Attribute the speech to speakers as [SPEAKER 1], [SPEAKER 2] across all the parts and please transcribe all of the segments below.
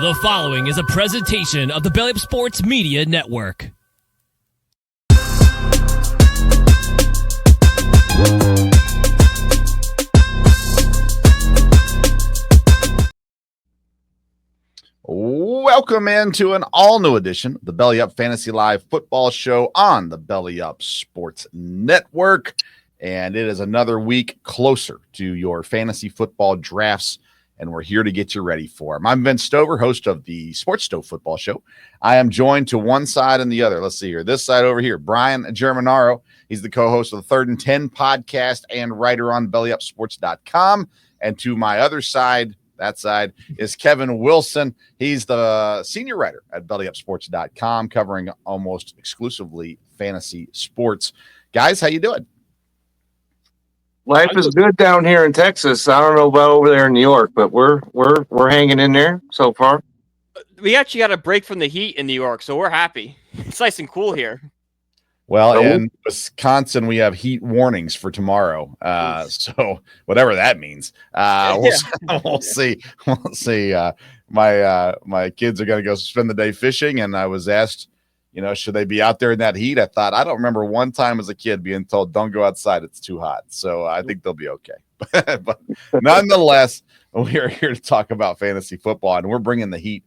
[SPEAKER 1] The following is a presentation of the Belly Up Sports Media Network.
[SPEAKER 2] Welcome into an all-new edition of the Belly Up Fantasy Live football show on the Belly Up Sports Network. And it is another week closer to your fantasy football drafts, and we're here to get you ready for them. I'm Vince Stover, host of the Sports Stove Football Show. I am joined to one side and the other. Let's see here. This side over here, Brian Germinaro. He's the co-host of the Third and 10 podcast and writer on bellyupsports.com. And to my other side, that side, is Kevin Wilson. He's the senior writer at bellyupsports.com, covering almost exclusively fantasy sports. Guys, how you doing?
[SPEAKER 3] Life is good down here in Texas. I don't know about over there in New York, but we're hanging in there so far.
[SPEAKER 4] We actually got a break from the heat in New York, so we're happy. It's nice and cool here.
[SPEAKER 2] Well, in Wisconsin, we have heat warnings for tomorrow. So whatever that means, we'll see. We'll see. My kids are going to go spend the day fishing, and I was asked, should they be out there in that heat? I thought, I don't remember one time as a kid being told, don't go outside, it's too hot. So I think they'll be okay. But nonetheless, we are here to talk about fantasy football, and we're bringing the heat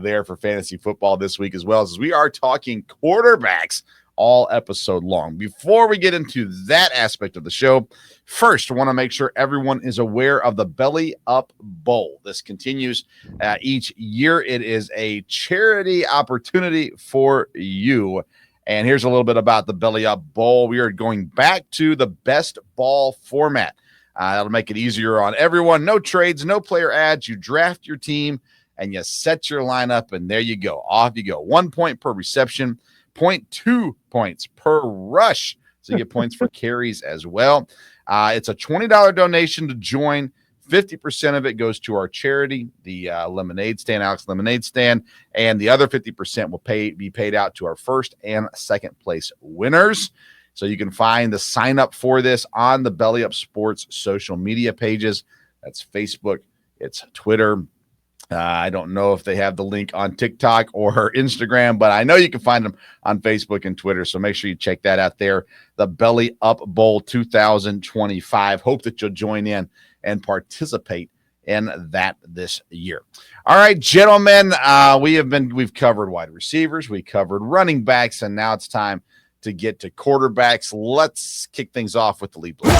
[SPEAKER 2] there for fantasy football this week as well, as we are talking quarterbacks all episode long. Before we get into that aspect of the show, first, I want to make sure everyone is aware of the Belly Up Bowl. This continues each year. It is a charity opportunity for you. And here's a little bit about the Belly Up Bowl. We are going back to the best ball format. That'll make it easier on everyone. No trades, no player ads. You draft your team and you set your lineup, and there you go. Off you go. 1 point per reception. 0.2 points per rush. So you get points for carries as well. It's a $20 donation to join. 50% of it goes to our charity, the Lemonade Stand, Alex Lemonade Stand, and the other 50% will be paid out to our first and second place winners. So you can find the sign up for this on the Belly Up Sports social media pages. That's Facebook, it's Twitter. I don't know if they have the link on TikTok or Instagram, but I know you can find them on Facebook and Twitter. So make sure you check that out there. The Belly Up Bowl 2025. Hope that you'll join in and participate in that this year. All right, gentlemen, we've covered wide receivers, we covered running backs, and now it's time to get to quarterbacks. Let's kick things off with the lead block.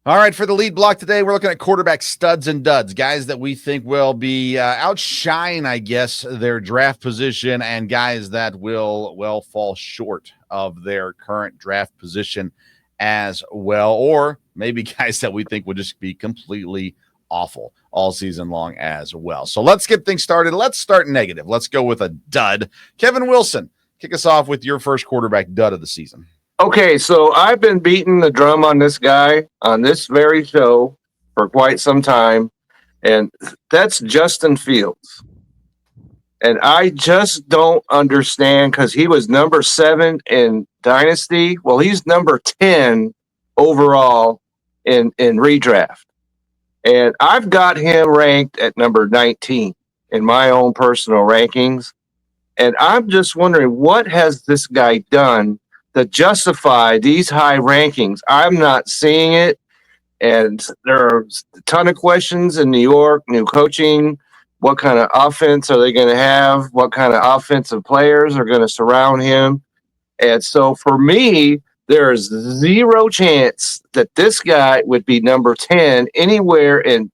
[SPEAKER 2] All right, for the lead block today, we're looking at quarterback studs and duds, guys that we think will be outshine, I guess, their draft position, and guys that will fall short of their current draft position as well, or maybe guys that we think will just be completely awful all season long as well. So let's get things started. Let's start negative. Let's go with a dud. Kevin Wilson, kick us off with your first quarterback dud of the season.
[SPEAKER 3] Okay, so I've been beating the drum on this guy on this very show for quite some time, and that's Justin Fields. And I just don't understand, because he was number 7 in Dynasty. Well, he's number 10 overall in redraft. And I've got him ranked at number 19 in my own personal rankings. And I'm just wondering, what has this guy done to justify these high rankings? I'm not seeing it. And there are a ton of questions in New York, new coaching. What kind of offense are they going to have? What kind of offensive players are going to surround him? And so for me, there is zero chance that this guy would be number 10 anywhere in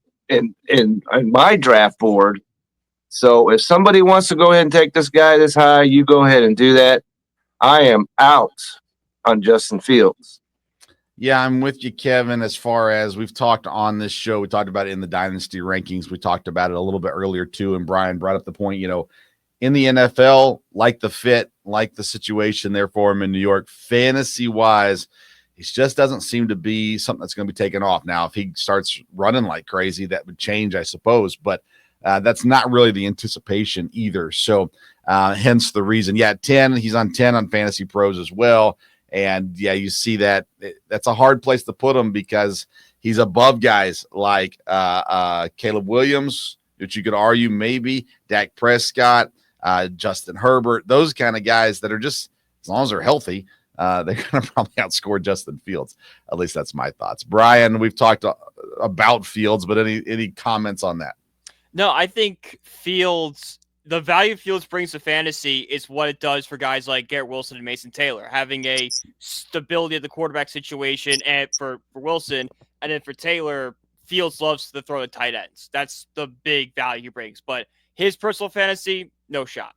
[SPEAKER 3] my draft board. So if somebody wants to go ahead and take this guy this high, you go ahead and do that. I am out on Justin Fields.
[SPEAKER 2] Yeah, I'm with you, Kevin, as far as we've talked on this show. We talked about it in the Dynasty rankings. We talked about it a little bit earlier, too, and Brian brought up the point, in the NFL, like the fit, like the situation there for him in New York, fantasy-wise, he just doesn't seem to be something that's going to be taken off. Now, if he starts running like crazy, that would change, I suppose, but that's not really the anticipation either. So hence the reason. Yeah, 10, he's on 10 on Fantasy Pros as well. And yeah, you see that that's a hard place to put him because he's above guys like Caleb Williams, which you could argue maybe Dak Prescott, Justin Herbert, those kind of guys that are just, as long as they're healthy, they're going to probably outscore Justin Fields. At least that's my thoughts. Brian, we've talked about Fields, but any comments on that?
[SPEAKER 4] No, I think Fields, the value Fields brings to fantasy is what it does for guys like Garrett Wilson and Mason Taylor, having a stability of the quarterback situation, and for Wilson, and then for Taylor, Fields loves to throw the tight ends. That's the big value he brings. But his personal fantasy, no shot.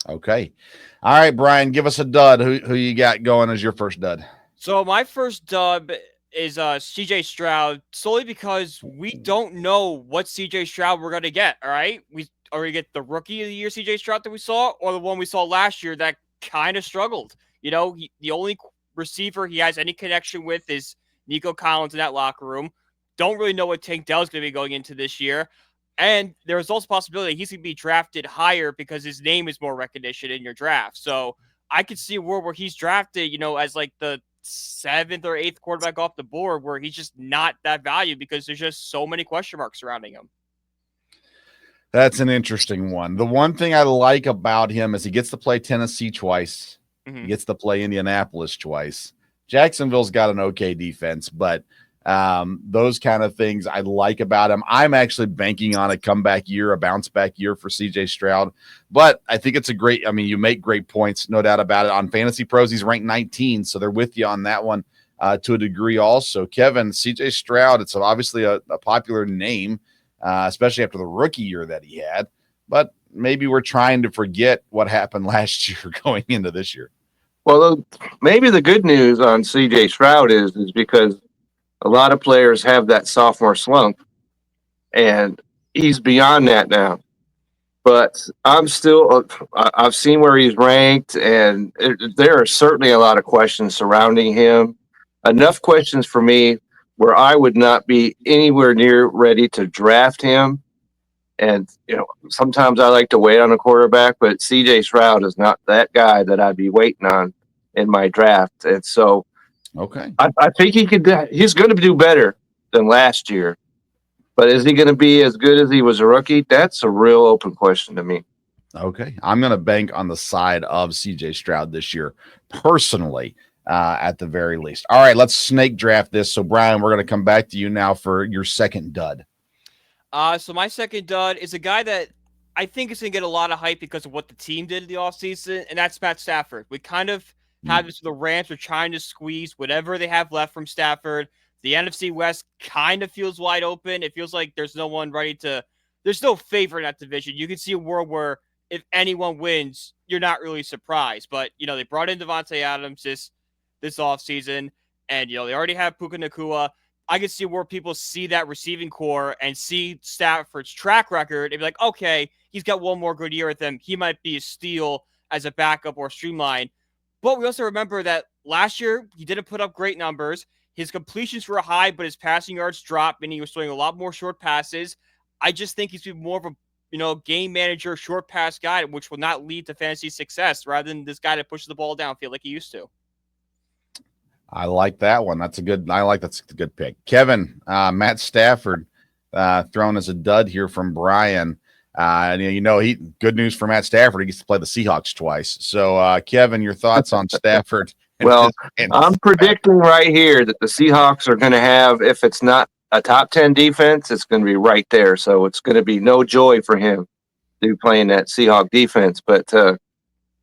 [SPEAKER 2] Okay. All right, Brian, give us a dud. Who you got going as your first dud?
[SPEAKER 4] So my first dub is CJ Stroud, solely because we don't know what CJ Stroud we're going to get, all right? We get the rookie of the year CJ Stroud that we saw, or the one we saw last year that kind of struggled. The only receiver he has any connection with is Nico Collins in that locker room. Don't really know what Tank Dell's going to be going into this year. And there's also a possibility he's going to be drafted higher because his name is more recognition in your draft. So I could see a world where he's drafted, as like the 7th or 8th quarterback off the board, where he's just not that value because there's just so many question marks surrounding him.
[SPEAKER 2] That's an interesting one. The one thing I like about him is he gets to play Tennessee twice. Mm-hmm. He gets to play Indianapolis twice. Jacksonville's got an okay defense, but those kind of things I like about him. I'm actually banking on a comeback year, a bounce back year for CJ Stroud, but I think it's you make great points, no doubt about it. On Fantasy Pros, he's ranked 19, so they're with you on that one to a degree also. Kevin, CJ Stroud, it's obviously a popular name, especially after the rookie year that he had, but maybe we're trying to forget what happened last year going into this year.
[SPEAKER 3] Well, maybe the good news on CJ Stroud is because a lot of players have that sophomore slump, and he's beyond that now. But I've seen where he's ranked, and there are certainly a lot of questions surrounding him. Enough questions for me where I would not be anywhere near ready to draft him. And, sometimes I like to wait on a quarterback, but CJ Stroud is not that guy that I'd be waiting on in my draft. And so,
[SPEAKER 2] okay,
[SPEAKER 3] I think he's going to do better than last year, but is he going to be as good as he was a rookie? That's a real open question to me.
[SPEAKER 2] Okay, I'm going to bank on the side of CJ Stroud this year, personally, at the very least. All right, let's snake draft this. So, Brian, we're going to come back to you now for your second dud.
[SPEAKER 4] So my second dud is a guy that I think is going to get a lot of hype because of what the team did in the offseason, and that's Matt Stafford. We kind of have this, the Rams are trying to squeeze whatever they have left from Stafford. The NFC West kind of feels wide open. It feels like there's no one there's no favorite in that division. You can see a world where if anyone wins, you're not really surprised. But, they brought in Devontae Adams this offseason, and, they already have Puka Nacua. I can see where people see that receiving core and see Stafford's track record and be like, okay, he's got one more good year with him. He might be a steal as a backup or streamline. But we also remember that last year, he didn't put up great numbers. His completions were high, but his passing yards dropped, meaning he was throwing a lot more short passes. I just think he's been more of a game manager, short pass guy, which will not lead to fantasy success rather than this guy that pushes the ball downfield like he used to.
[SPEAKER 2] I like that one. That's a good pick. Kevin, Matt Stafford, thrown as a dud here from Brian. Good news for Matt Stafford. He gets to play the Seahawks twice. So, Kevin, your thoughts on Stafford?
[SPEAKER 3] Well, I'm predicting right here that the Seahawks are going to have, if it's not a top 10 defense, it's going to be right there. So it's going to be no joy for him to be playing that Seahawk defense. But,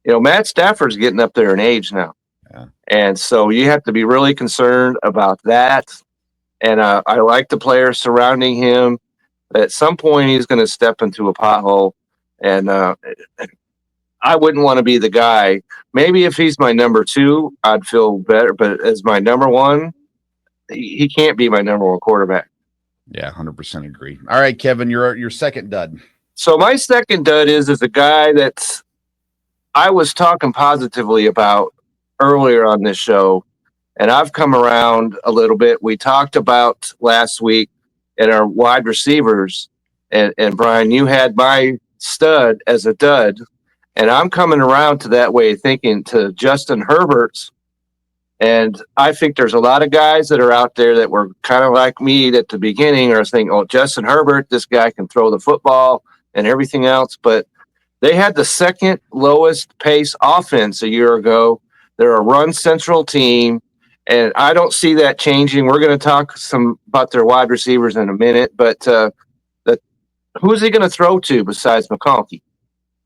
[SPEAKER 3] Matt Stafford's getting up there in age now. Yeah. And so you have to be really concerned about that. And I like the players surrounding him. At some point, he's going to step into a pothole. And I wouldn't want to be the guy. Maybe if he's my number 2, I'd feel better. But as my number 1, he can't be my number 1 quarterback.
[SPEAKER 2] Yeah, 100% agree. All right, Kevin, your second dud.
[SPEAKER 3] So my second dud is a guy that I was talking positively about earlier on this show, and I've come around a little bit. We talked about last week in our wide receivers, and Brian, you had my stud as a dud, and I'm coming around to that way of thinking, to Justin Herbert's And I think there's a lot of guys that are out there that were kind of like me at the beginning are thinking, oh, Justin Herbert, this guy can throw the football and everything else. But they had the second lowest pace offense a year ago. They're a run central team, and I don't see that changing. We're going to talk some about their wide receivers in a minute, but who is he going to throw to besides McConkey?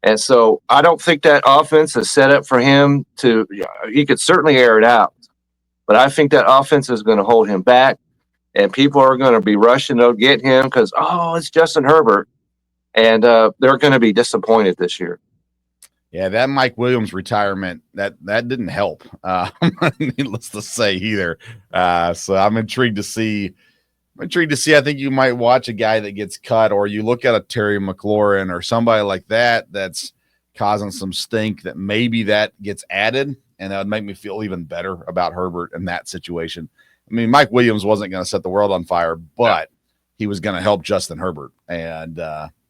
[SPEAKER 3] And so I don't think that offense is set up for him to – he could certainly air it out. But I think that offense is going to hold him back, and people are going to be rushing to get him because, oh, it's Justin Herbert. And they're going to be disappointed this year.
[SPEAKER 2] Yeah, that Mike Williams retirement, that didn't help, needless to say either. So I'm intrigued to see. I think you might watch a guy that gets cut, or you look at a Terry McLaurin or somebody like that that's causing some stink, that maybe that gets added, and that would make me feel even better about Herbert in that situation. I mean, Mike Williams wasn't going to set the world on fire, but he was going to help Justin Herbert, and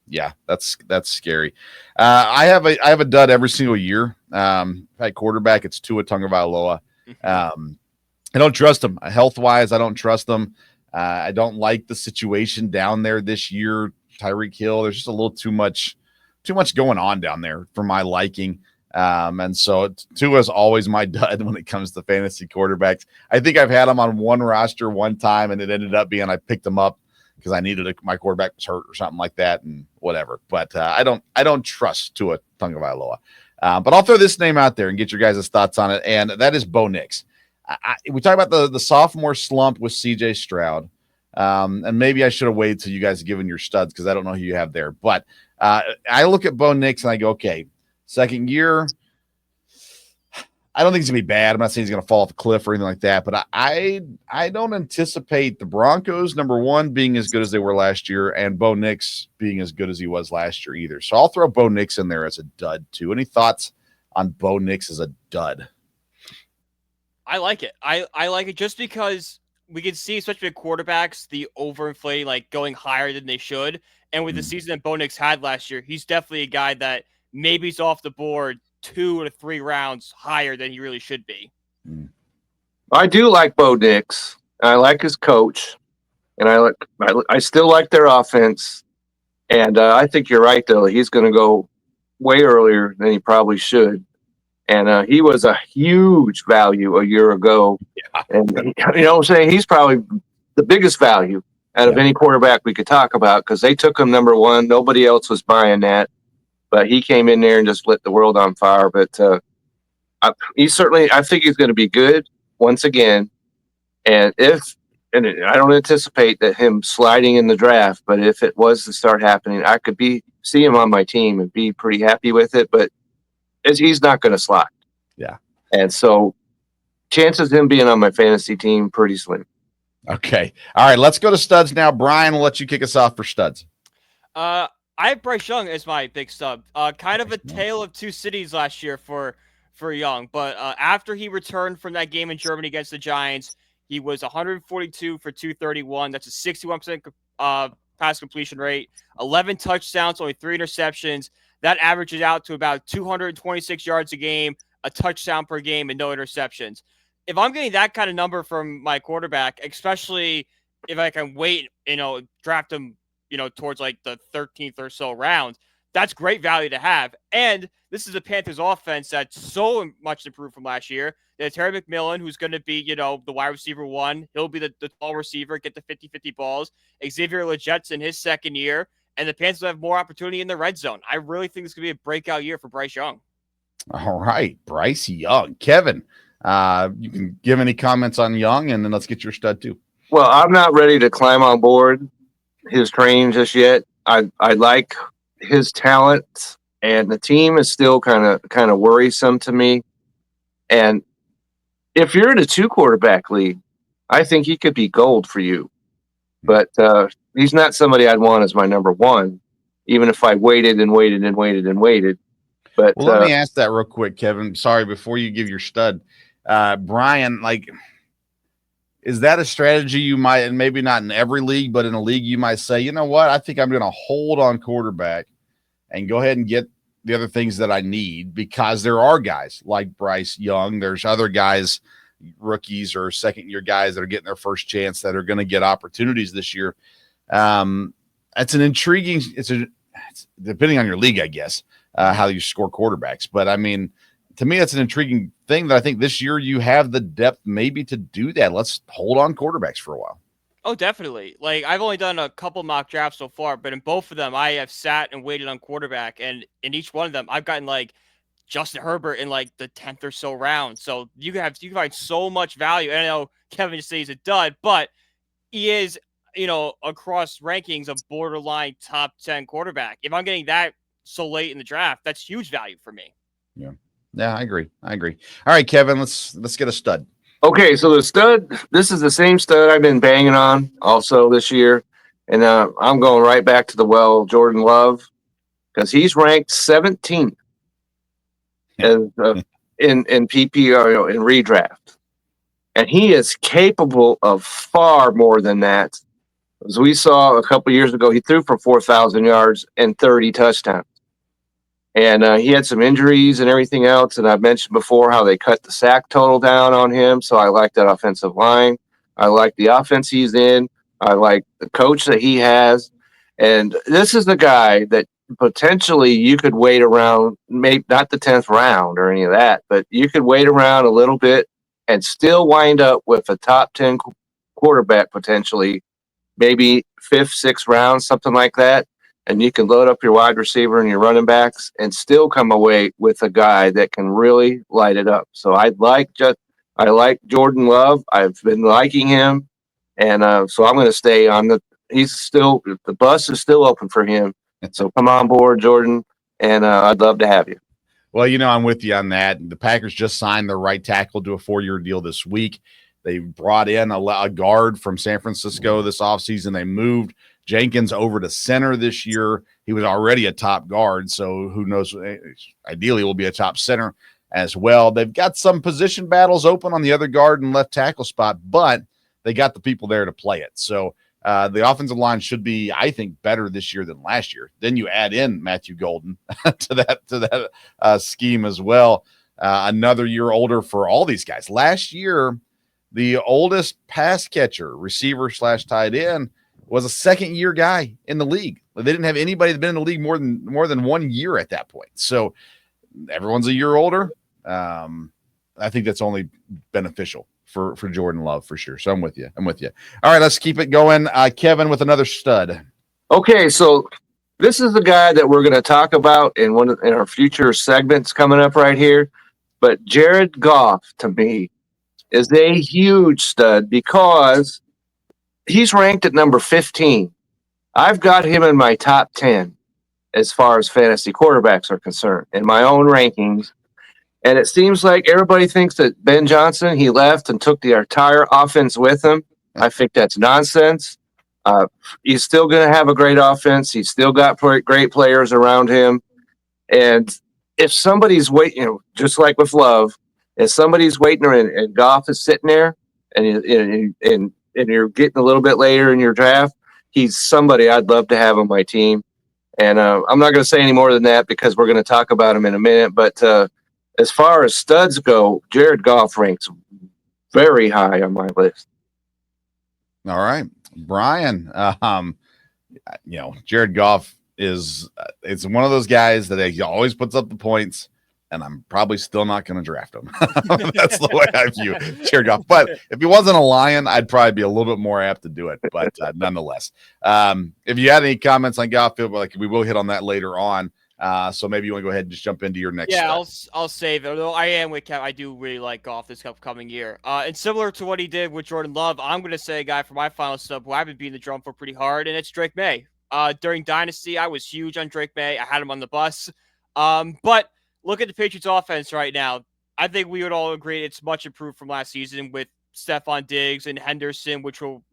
[SPEAKER 2] yeah, that's scary. I have a dud every single year. At quarterback, it's Tua Tagovailoa. I don't trust him health wise. I don't trust him. I don't like the situation down there this year. Tyreek Hill, there's just a little too much going on down there for my liking. And so Tua is always my dud when it comes to fantasy quarterbacks. I think I've had him on one roster one time, and it ended up being I picked him up because I needed my quarterback was hurt or something like that, and whatever. But I don't trust Tua Tagovailoa. But I'll throw this name out there and get your guys' thoughts on it, and that is Bo Nix. We talk about the sophomore slump with C.J. Stroud, and maybe I should have waited till you guys have given your studs because I don't know who you have there. But I look at Bo Nix and I go, okay, second year, I don't think he's going to be bad. I'm not saying he's going to fall off a cliff or anything like that, but I don't anticipate the Broncos, number one, being as good as they were last year, and Bo Nix being as good as he was last year either. So I'll throw Bo Nix in there as a dud too. Any thoughts on Bo Nix as a dud?
[SPEAKER 4] I like it. I like it just because we can see, especially with quarterbacks, the overinflating, like going higher than they should. And with the season that Bo Nix had last year, he's definitely a guy that maybe he's off the board 2 to 3 rounds higher than he really should be.
[SPEAKER 3] I do like Bo Nix. I like his coach, and I still like their offense. And I think you're right, though. He's going to go way earlier than he probably should. And he was a huge value a year ago. Yeah. And you know what I'm saying? He's probably the biggest value out of any quarterback we could talk about because they took him number one. Nobody else was buying that. But he came in there and just lit the world on fire. But I think he's going to be good once again. And I don't anticipate that him sliding in the draft, but if it was to start happening, I could see him on my team and be pretty happy with it. But he's not going to slide.
[SPEAKER 2] Yeah.
[SPEAKER 3] And so chances of him being on my fantasy team, pretty slim.
[SPEAKER 2] Okay. All right. Let's go to studs now. Brian, we'll let you kick us off for studs.
[SPEAKER 4] I have Bryce Young as my big sub. Kind of a tale of two cities last year for Young. But after he returned from that game in Germany against the Giants, he was 142 for 231. That's a 61% pass completion rate, 11 touchdowns, only 3 interceptions. That averages out to about 226 yards a game, a touchdown per game, and no interceptions. If I'm getting that kind of number from my quarterback, especially if I can wait, draft him, towards like the 13th or so round, that's great value to have. And this is a Panthers offense that's so much improved from last year. There's Terry McMillan, who's going to be, the wide receiver one. He'll be the tall receiver, get the 50-50 balls. Xavier Legette's in his second year. And the Panthers will have more opportunity in the red zone. I really think it's going to be a breakout year for Bryce Young.
[SPEAKER 2] All right, Bryce Young. Kevin, you can give any comments on Young, and then let's get your stud too.
[SPEAKER 3] Well, I'm not ready to climb on board his train just yet. I like his talent, and the team is still kind of worrisome to me. And if you're in a 2-quarterback league, I think he could be gold for you. But he's not somebody I'd want as my number one, even if I waited and waited and waited and waited. But
[SPEAKER 2] let me ask that real quick, Kevin. Sorry, before you give your stud, Brian, is that a strategy you might, and maybe not in every league, but in a league you might say, you know what, I think I'm going to hold on quarterback and go ahead and get the other things that I need, because there are guys like Bryce Young. There's other guys, rookies or second-year guys that are getting their first chance that are going to get opportunities this year. It's an intriguing. It's depending on your league, I guess, how you score quarterbacks. But I mean, to me, that's an intriguing thing that I think this year you have the depth maybe to do that. Let's hold on quarterbacks for a while.
[SPEAKER 4] Oh, definitely. Like, I've only done a couple mock drafts so far, but in both of them, I have sat and waited on quarterback. And in each one of them, I've gotten like Justin Herbert in like the 10th or so round. So you can find so much value. And I know Kevin just says he's a dud, but he is, across rankings, a borderline top 10 quarterback. If I'm getting that so late in the draft, that's huge value for me.
[SPEAKER 2] Yeah, I agree. All right, Kevin, let's get a stud.
[SPEAKER 3] Okay, so the stud, this is the same stud I've been banging on also this year. And I'm going right back to the well, Jordan Love, because he's ranked 17th in PPR, in redraft. And he is capable of far more than that. As we saw a couple years ago, he threw for 4,000 yards and 30 touchdowns. And he had some injuries and everything else. And I've mentioned before how they cut the sack total down on him. So I like that offensive line. I like the offense he's in. I like the coach that he has. And this is the guy that potentially you could wait around, maybe not the 10th round or any of that, but you could wait around a little bit and still wind up with a top 10 quarterback potentially, maybe 5th, 6th round, something like that. And you can load up your wide receiver and your running backs and still come away with a guy that can really light it up. So I like Jordan Love. I've been liking him. And so I'm going to stay on the bus is still open for him. So come on board, Jordan. And I'd love to have you.
[SPEAKER 2] Well, I'm with you on that. The Packers just signed their right tackle to a 4-year deal this week. They brought in a guard from San Francisco this offseason. They moved Jenkins over to center this year. He was already a top guard, so who knows? Ideally, will be a top center as well. They've got some position battles open on the other guard and left tackle spot, but they got the people there to play it. So the offensive line should be, I think, better this year than last year. Then you add in Matthew Golden to that scheme as well. Another year older for all these guys. Last year, the oldest pass catcher, receiver / tight end, was a second-year guy in the league. They didn't have anybody that's been in the league more than 1 year at that point. So everyone's a year older. I think that's only beneficial for Jordan Love for sure. So I'm with you. All right, let's keep it going. Kevin with another stud.
[SPEAKER 3] Okay, so this is the guy that we're going to talk about in our future segments coming up right here. But Jared Goff, to me, is a huge stud because he's ranked at number 15. I've got him in my top 10 as far as fantasy quarterbacks are concerned in my own rankings. And it seems like everybody thinks that Ben Johnson, he left and took the entire offense with him. I think that's nonsense. He's still going to have a great offense. He's still got great players around him. And if somebody's waiting, just like with Love, if somebody's waiting and Goff is sitting there and you're getting a little bit later in your draft, he's somebody I'd love to have on my team. And I'm not going to say any more than that because we're going to talk about him in a minute. But as far as studs go, Jared Goff ranks very high on my list.
[SPEAKER 2] All right, Brian. Jared Goff is it's one of those guys that he always puts up the points, and I'm probably still not going to draft him. That's the way I view Jared Goff. But if he wasn't a Lion, I'd probably be a little bit more apt to do it. But nonetheless, if you had any comments on Goff, we will hit on that later on. So maybe you want to go ahead and just jump into your next.
[SPEAKER 4] Yeah, I'll save it. Although I am with Kev, I do really like Goff this upcoming year. And similar to what he did with Jordan Love, I'm going to say a guy for my final sub who I've been beating the drum for pretty hard, and it's Drake May. During Dynasty, I was huge on Drake May. I had him on the bus. But look at the Patriots offense right now. I think we would all agree it's much improved from last season with Stephon Diggs and Henderson, which will,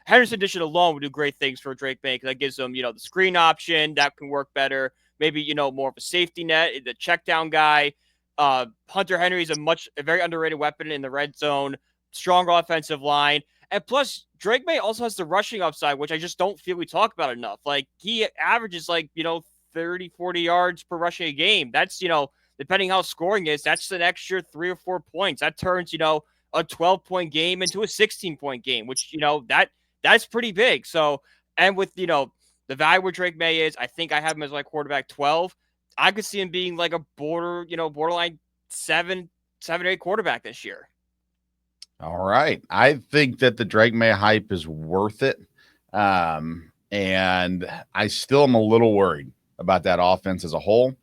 [SPEAKER 4] Henderson addition alone would do great things for Drake May because that gives them, the screen option that can work better. Maybe, more of a safety net, the check down guy. Hunter Henry is a very underrated weapon in the red zone, strong offensive line. And plus, Drake May also has the rushing upside, which I just don't feel we talk about enough. Like, he averages 30, 40 yards per rushing a game. That's, depending how scoring is, that's an extra 3 or 4 points. That turns, a 12-point game into a 16-point game, which, that's pretty big. So, and with, the value where Drake May is, I think I have him as my quarterback 12. I could see him being like a borderline 7-8 quarterback this year.
[SPEAKER 2] All right. I think that the Drake May hype is worth it. And I still am a little worried about that offense as a whole.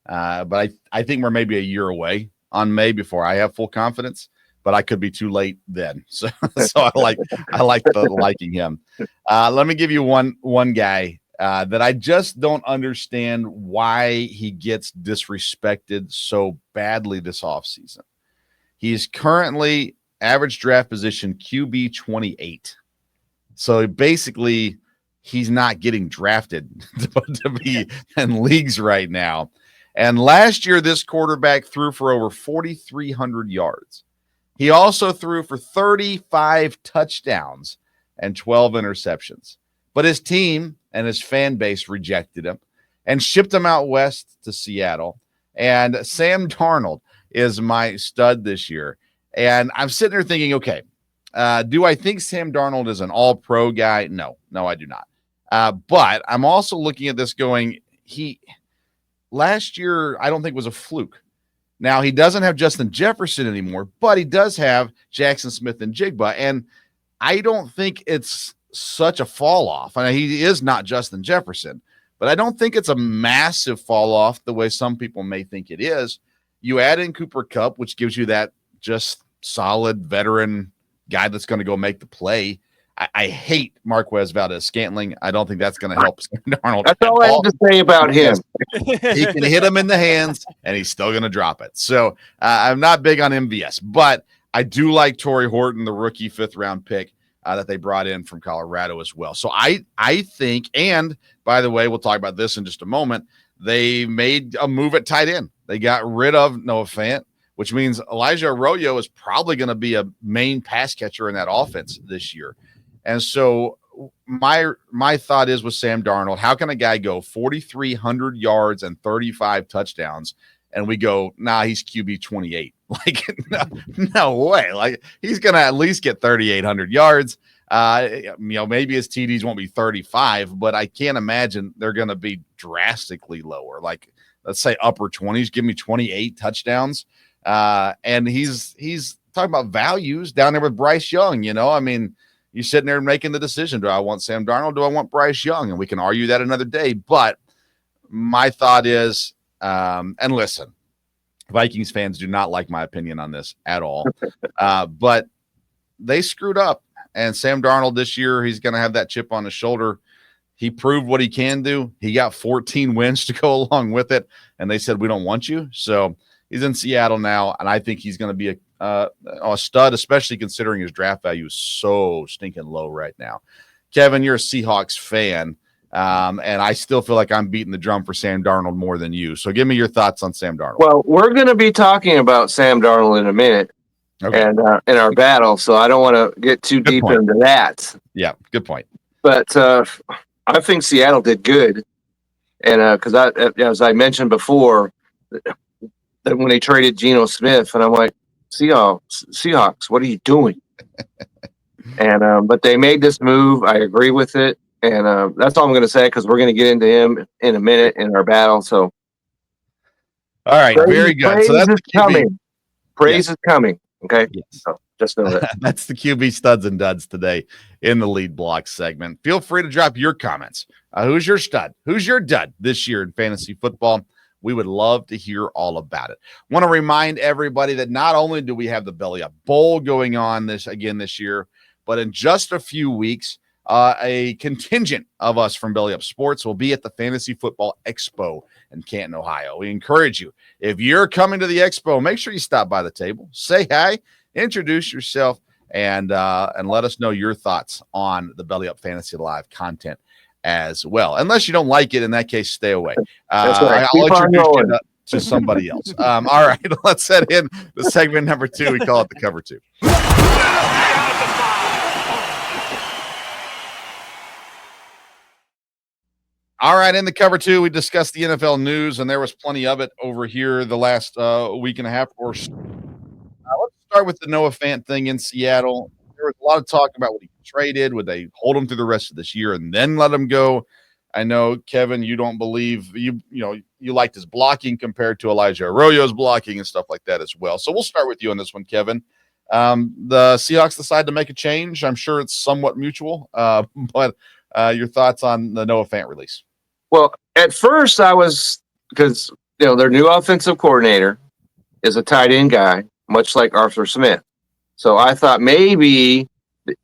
[SPEAKER 2] But I think we're maybe a year away on May before I have full confidence, but I could be too late then. So I like liking him. Let me give you one guy that I just don't understand why he gets disrespected so badly this offseason. He's currently average draft position QB 28. So basically, he's not getting drafted to be in leagues right now. And last year, this quarterback threw for over 4,300 yards. He also threw for 35 touchdowns and 12 interceptions. But his team and his fan base rejected him and shipped him out west to Seattle. And Sam Darnold is my stud this year. And I'm sitting there thinking, okay, do I think Sam Darnold is an all-pro guy? No, I do not. But I'm also looking at this going, last year, I don't think was a fluke. Now, he doesn't have Justin Jefferson anymore, but he does have Jackson Smith and Jigba. And I don't think it's such a fall off. I mean, he is not Justin Jefferson, but I don't think it's a massive fall off the way some people may think it is. You add in Cooper Kupp, which gives you that just solid veteran guy that's going to go make the play. I hate Marquez Valdez-Scantling. I don't think that's going to help Sam Darnold.
[SPEAKER 3] That's all I have to say about him.
[SPEAKER 2] He can hit him in the hands, and he's still going to drop it. So I'm not big on MVS, but I do like Torrey Horton, the rookie 5th-round pick that they brought in from Colorado as well. So I think, and by the way, we'll talk about this in just a moment, they made a move at tight end. They got rid of Noah Fant, which means Elijah Arroyo is probably going to be a main pass catcher in that offense this year. And so my thought is with Sam Darnold, how can a guy go 4,300 yards and 35 touchdowns, and we go, nah, he's QB 28? Like, no way. Like, he's going to at least get 3,800 yards. Maybe his TDs won't be 35, but I can't imagine they're going to be drastically lower. Like, let's say upper 20s, give me 28 touchdowns. And he's talking about values down there with Bryce Young. I mean, you're sitting there making the decision. Do I want Sam Darnold? Do I want Bryce Young? And we can argue that another day. But my thought is, and listen, Vikings fans do not like my opinion on this at all. But they screwed up. And Sam Darnold this year, he's going to have that chip on his shoulder. He proved what he can do. He got 14 wins to go along with it. And they said, we don't want you. So he's in Seattle now. And I think he's going to be a stud, especially considering his draft value is so stinking low right now. Kevin, you're a Seahawks fan, and I still feel like I'm beating the drum for Sam Darnold more than you. So give me your thoughts on Sam Darnold.
[SPEAKER 3] Well, we're going to be talking about Sam Darnold in a minute, okay, and in our battle, so I don't want to get too deep into that.
[SPEAKER 2] Yeah, good point.
[SPEAKER 3] But I think Seattle did good, and because as I mentioned before, that when they traded Geno Smith, and I'm like, Seahawks, what are you doing? And but they made this move. I agree with it, and that's all I'm going to say because we're going to get into him in a minute in our battle. So,
[SPEAKER 2] all right, very good.
[SPEAKER 3] Praise
[SPEAKER 2] so that's
[SPEAKER 3] is coming. Praise is coming. Okay,
[SPEAKER 2] yes.
[SPEAKER 3] So just know that.
[SPEAKER 2] That's the QB studs and duds today in the lead block segment. Feel free to drop your comments. Who's your stud? Who's your dud this year in fantasy football? We would love to hear all about it. Want to remind everybody that not only do we have the Belly Up Bowl going on this year, but in just a few weeks, a contingent of us from Belly Up Sports will be at the Fantasy Football Expo in Canton, Ohio. We encourage you, if you're coming to the Expo, make sure you stop by the table, say hi, introduce yourself, and let us know your thoughts on the Belly Up Fantasy Live content as well. Unless you don't like it, in that case, stay away.
[SPEAKER 3] Right.
[SPEAKER 2] I'll introduce you to somebody else. All right, let's head in the segment number 2. We call it the Cover 2. All right, in the Cover 2, we discussed the NFL news, and there was plenty of it over here the last week and a half or so. Let's start with the Noah Fant thing in Seattle. There was a lot of talk about what he traded. Would they hold him through the rest of this year and then let him go? I know, Kevin, you don't believe you liked his blocking compared to Elijah Arroyo's blocking and stuff like that as well. So we'll start with you on this one, Kevin. The Seahawks decide to make a change. I'm sure it's somewhat mutual, but your thoughts on the Noah Fant release?
[SPEAKER 3] Well, at first I was, because their new offensive coordinator is a tight end guy, much like Arthur Smith. So I thought maybe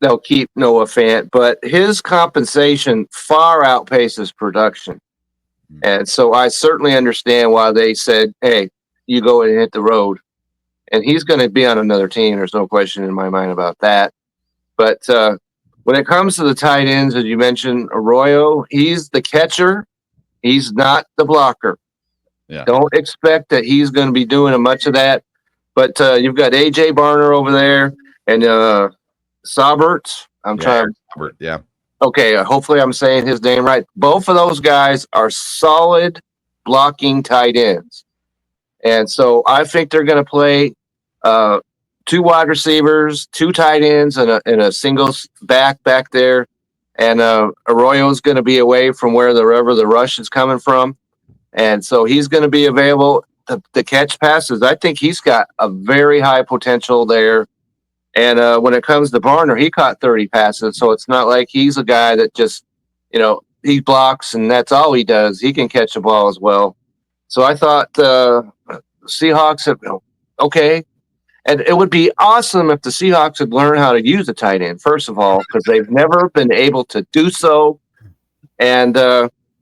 [SPEAKER 3] they'll keep Noah Fant, but his compensation far outpaces production. And so I certainly understand why they said, hey, you go and hit the road. And he's going to be on another team. There's no question in my mind about that. But when it comes to the tight ends, as you mentioned, Arroyo, he's the catcher. He's not the blocker.
[SPEAKER 2] Yeah.
[SPEAKER 3] Don't expect that he's going to be doing much of that. But you've got A.J. Barner over there and Saubert.
[SPEAKER 2] Saubert, yeah.
[SPEAKER 3] Okay, hopefully I'm saying his name right. Both of those guys are solid blocking tight ends. And so I think they're going to play 2 wide receivers, 2 tight ends, and a single back there. And Arroyo's going to be away from wherever the rush is coming from. And so he's going to be available to catch passes. I think he's got a very high potential there. And when it comes to Barner, he caught 30 passes. So it's not like he's a guy that just, he blocks and that's all he does. He can catch the ball as well. So I thought Seahawks, okay. And it would be awesome if the Seahawks would learn how to use a tight end, first of all, because they've never been able to do so. And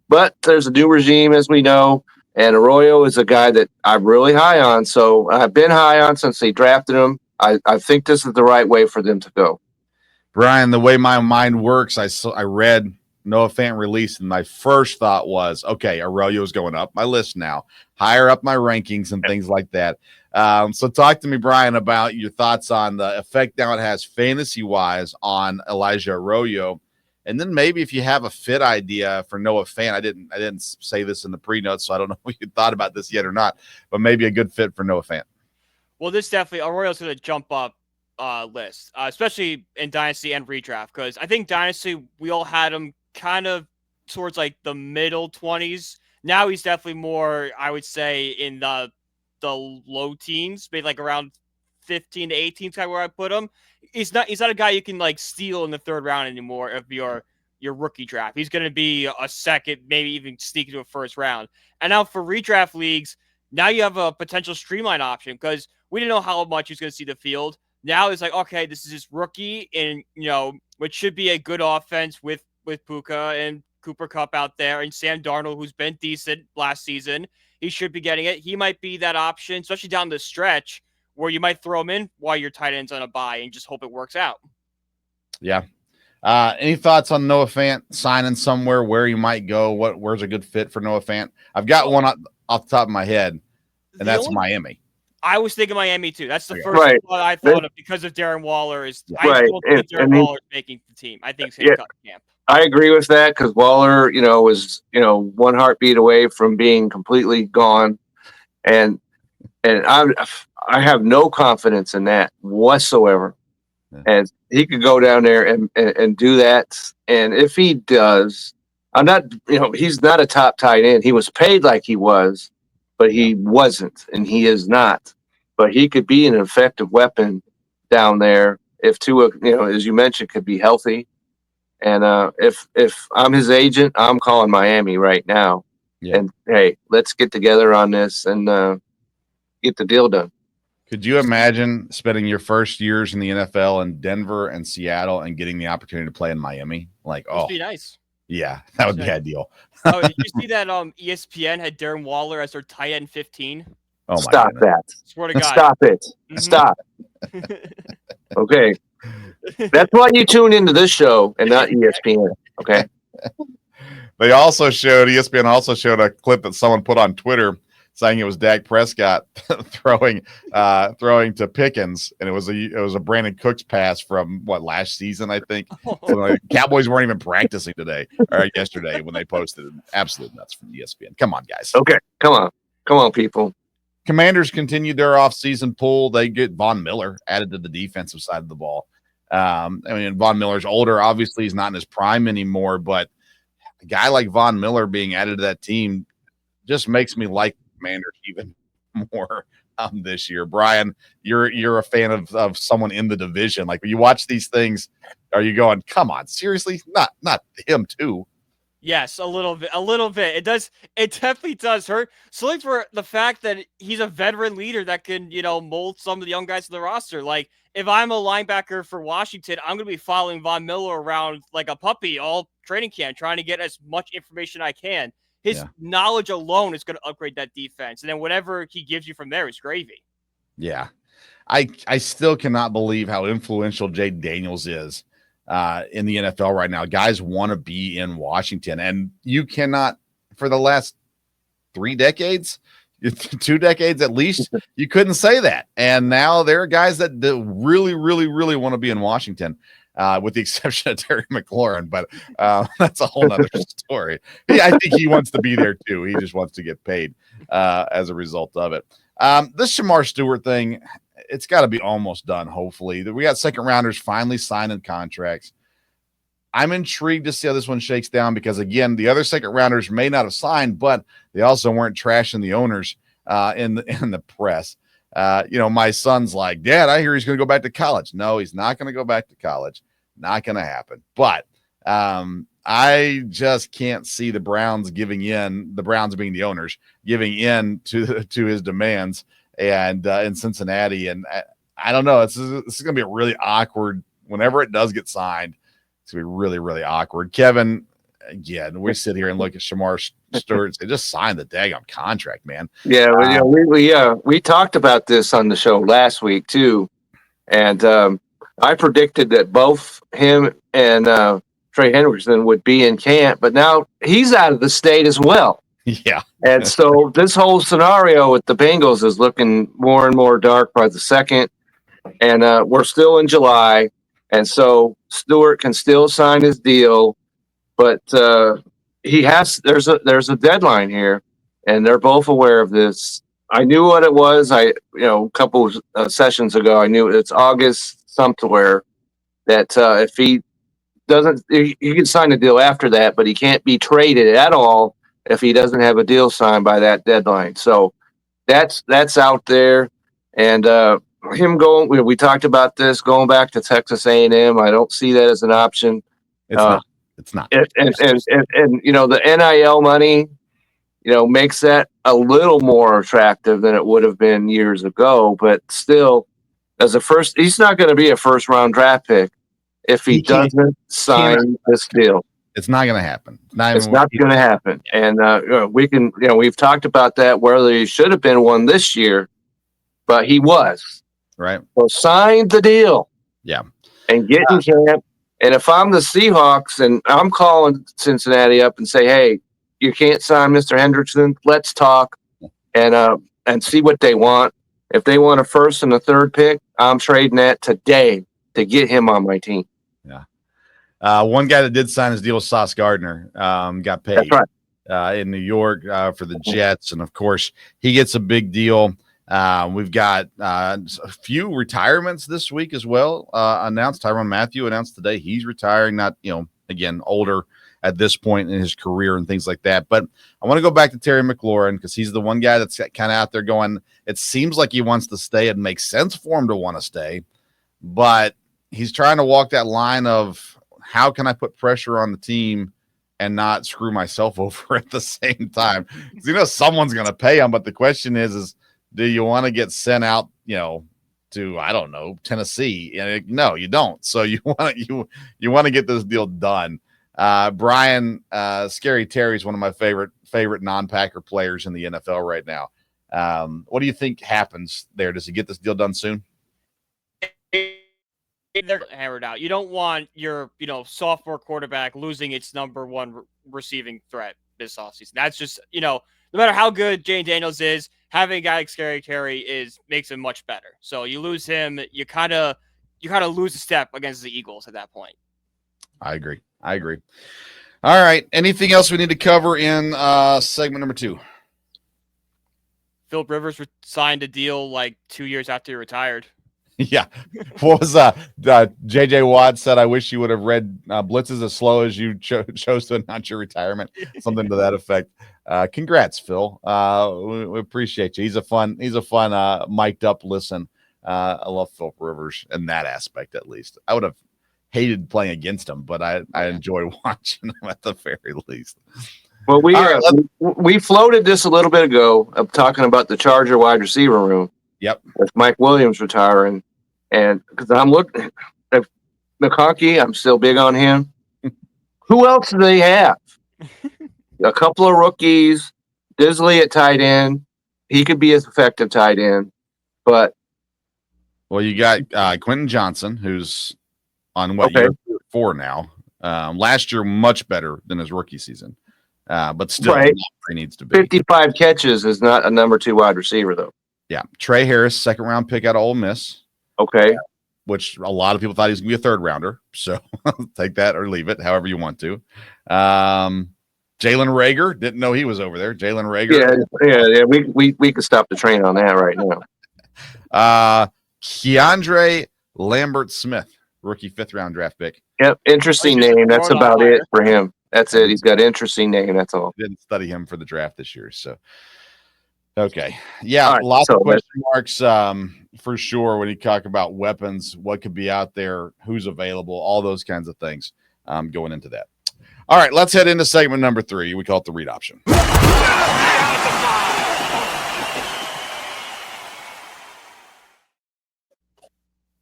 [SPEAKER 3] but there's a new regime, as we know, and Arroyo is a guy that I'm really high on. So I've been high on since they drafted him. I think this is the right way for them to go.
[SPEAKER 2] Brian, the way my mind works, I read Noah Fant release, and my first thought was, okay, Arroyo's going up my list now, higher up my rankings and things like that. So talk to me, Brian, about your thoughts on the effect now it has fantasy-wise on Elijah Arroyo. And then maybe if you have a fit idea for Noah Fant, I didn't say this in the pre-notes, so I don't know if you thought about this yet or not, but maybe a good fit for Noah Fant.
[SPEAKER 4] Well, this definitely, Arroyo's going to jump up list, especially in Dynasty and Redraft, because I think Dynasty, we all had him kind of towards like the middle 20s. Now he's definitely more, I would say, in the low teens, maybe like around 15 to 18 kind of where I put him. He's not a guy you can like steal in the 3rd round anymore of your rookie draft. He's going to be a second, maybe even sneak into a 1st round. And now for redraft leagues, now you have a potential streamline option because we didn't know how much he's going to see the field. Now it's like, okay, this is his rookie, and which should be a good offense with Puka and Cooper Kupp out there, and Sam Darnold, who's been decent last season. He should be getting it. He might be that option, especially down the stretch, where you might throw him in while your tight end's on a bye and just hope it works out.
[SPEAKER 2] Yeah. Any thoughts on Noah Fant signing somewhere, where he might go? Where's a good fit for Noah Fant? I've got one off the top of my head, and that's Miami.
[SPEAKER 4] I was thinking Miami too. That's the first thought I thought of because of Darren Waller. I don't think Darren Waller's making the team. I think he's cut camp.
[SPEAKER 3] I agree with that because Waller, was one heartbeat away from being completely gone, and I have no confidence in that whatsoever. Yeah. And he could go down there and do that. And if he does, he's not a top tight end. He was paid like he was, but he wasn't, and he is not. But he could be an effective weapon down there if Tua, as you mentioned, could be healthy. And if I'm his agent, I'm calling Miami right now. Yeah. And hey, let's get together on this and get the deal done.
[SPEAKER 2] Could you imagine spending your first years in the NFL in Denver and Seattle and getting the opportunity to play in Miami?
[SPEAKER 4] That'd be nice.
[SPEAKER 2] Yeah, that would be ideal.
[SPEAKER 4] Oh, did you see that ESPN had Darren Waller as their tight end 15?
[SPEAKER 2] Oh,
[SPEAKER 3] stop that.
[SPEAKER 4] Swear to God.
[SPEAKER 3] Stop it. Mm-hmm. Stop. Okay. That's why you tune into this show and not ESPN. Okay.
[SPEAKER 2] ESPN also showed a clip that someone put on Twitter saying it was Dak Prescott throwing to Pickens, and it was a Brandon Cooks pass from last season, I think. So Cowboys weren't even practicing yesterday when they posted it. Absolute nuts from ESPN. Come on, guys.
[SPEAKER 3] Okay, come on, people.
[SPEAKER 2] Commanders continued their offseason pull. They get Von Miller added to the defensive side of the ball. I mean, Von Miller's older. Obviously, he's not in his prime anymore, but a guy like Von Miller being added to that team just makes me like the Commanders even more this year. Brian, you're a fan of someone in the division. Like when you watch these things, are you going, come on, seriously? Not him too.
[SPEAKER 4] Yes, a little bit. It definitely does hurt. Solely for the fact that he's a veteran leader that can, mold some of the young guys to the roster. Like, if I'm a linebacker for Washington, I'm going to be following Von Miller around like a puppy all training camp, trying to get as much information I can. His knowledge alone is going to upgrade that defense. And then whatever he gives you from there is gravy.
[SPEAKER 2] Yeah. I still cannot believe how influential Jay Daniels is in the NFL right now. Guys want to be in Washington, and you cannot, for the last 3 decades, 2 decades at least, you couldn't say that. And now there are guys that really, really, really want to be in Washington, with the exception of Terry McLaurin. But that's a whole nother story. I think he wants to be there too. He just wants to get paid as a result of it. This Shamar Stewart thing, it's got to be almost done, hopefully. We got second rounders finally signing contracts. I'm intrigued to see how this one shakes down because, again, the other second rounders may not have signed, but they also weren't trashing the owners in the press. My son's like, Dad, I hear he's going to go back to college. No, he's not going to go back to college. Not going to happen. But I just can't see the Browns giving in, the Browns being the owners, giving in to his demands and in Cincinnati. And I don't know. This is going to be a really awkward, whenever it does get signed, it's going to be really, really awkward. Kevin, again, we sit here and look at Shamar Stewart and say, just sign the daggone contract, man.
[SPEAKER 3] Yeah, we talked about this on the show last week too. And I predicted that both him and Trey Hendrickson would be in camp, but now he's out of the state as well.
[SPEAKER 2] Yeah.
[SPEAKER 3] And so this whole scenario with the Bengals is looking more and more dark by the second. And we're still in July. And so Stewart can still sign his deal, but there's a deadline here, and they're both aware of this. I knew what it was. A couple sessions ago, I knew it's August somewhere that if he doesn't, he can sign a deal after that, but he can't be traded at all if he doesn't have a deal signed by that deadline. So that's out there. And him going, we talked about this, going back to Texas A&M. I don't see that as an option.
[SPEAKER 2] It's not. It's not.
[SPEAKER 3] And the NIL money, makes that a little more attractive than it would have been years ago. But still, he's not going to be a first round draft pick if he doesn't sign this deal.
[SPEAKER 2] It's not going to happen.
[SPEAKER 3] It's not going to happen. And we've talked about that, whether he should have been one this year, but he was.
[SPEAKER 2] Right.
[SPEAKER 3] So sign the deal.
[SPEAKER 2] Yeah.
[SPEAKER 3] And get in camp. And if I'm the Seahawks and I'm calling Cincinnati up and say, hey, you can't sign Mr. Hendrickson, let's talk and see what they want. If they want a first and a third pick, I'm trading that today to get him on my team.
[SPEAKER 2] Yeah. One guy that did sign his deal was Sauce Gardner, got paid.
[SPEAKER 3] That's right.
[SPEAKER 2] In New York for the Jets. And, of course, he gets a big deal. We've got a few retirements this week as well announced. Tyrann Mathieu announced today he's retiring, not, again, older at this point in his career and things like that. But I want to go back to Terry McLaurin because he's the one guy that's kind of out there going, it seems like he wants to stay. It makes sense for him to want to stay, but he's trying to walk that line of how can I put pressure on the team and not screw myself over at the same time? Because, someone's going to pay him, but the question is do you want to get sent out, to, I don't know, Tennessee? And no, you don't. So you want to get this deal done. Brian, Scary Terry is one of my favorite non-Packer players in the NFL right now. What do you think happens there? Does he get this deal done soon?
[SPEAKER 4] They're hammered out. You don't want your, sophomore quarterback losing its number one receiving threat this offseason. That's just, no matter how good Jane Daniels is, having a guy like Scary Terry makes him much better. So you lose him, you kind of lose a step against the Eagles at that point.
[SPEAKER 2] I agree. All right. Anything else we need to cover in segment number 2?
[SPEAKER 4] Philip Rivers signed a deal like 2 years after he retired.
[SPEAKER 2] Yeah. What was JJ Watt said, I wish you would have read blitzes as slow as you chose to announce your retirement. Something to that effect. Congrats, Phil. We appreciate you. He's a fun mic'd up listen. I love Phil Rivers in that aspect, at least. I would have hated playing against him, but I enjoy watching him at the very least.
[SPEAKER 3] Well, we floated this a little bit ago of talking about the Charger wide receiver room.
[SPEAKER 2] Yep.
[SPEAKER 3] With Mike Williams retiring. And because I'm looking at McConkey, I'm still big on him. Who else do they have? A couple of rookies, Disley at tight end. He could be as effective tight end. But
[SPEAKER 2] you got Quentin Johnson, who's on year 4 now. Last year, much better than his rookie season. But still not where he needs to be.
[SPEAKER 3] 55 catches is not a number 2 wide receiver, though.
[SPEAKER 2] Yeah. Trey Harris, 2nd round pick out of Ole Miss.
[SPEAKER 3] Okay.
[SPEAKER 2] Which a lot of people thought he was going to be a 3rd rounder. So take that or leave it, however you want to. Jalen Reagor, didn't know he was over there. Jalen Reagor.
[SPEAKER 3] Yeah. We could stop the train on that right now.
[SPEAKER 2] Keandre Lambert-Smith, rookie 5th round draft pick.
[SPEAKER 3] Yep. Interesting name. That's about it for him. That's it. He's got an interesting name. That's all.
[SPEAKER 2] Didn't study him for the draft this year. So, okay. Yeah.
[SPEAKER 3] Right,
[SPEAKER 2] lots of question marks for sure when you talk about weapons, what could be out there, who's available, all those kinds of things going into that. All right. Let's head into segment number 3. We call it the read option.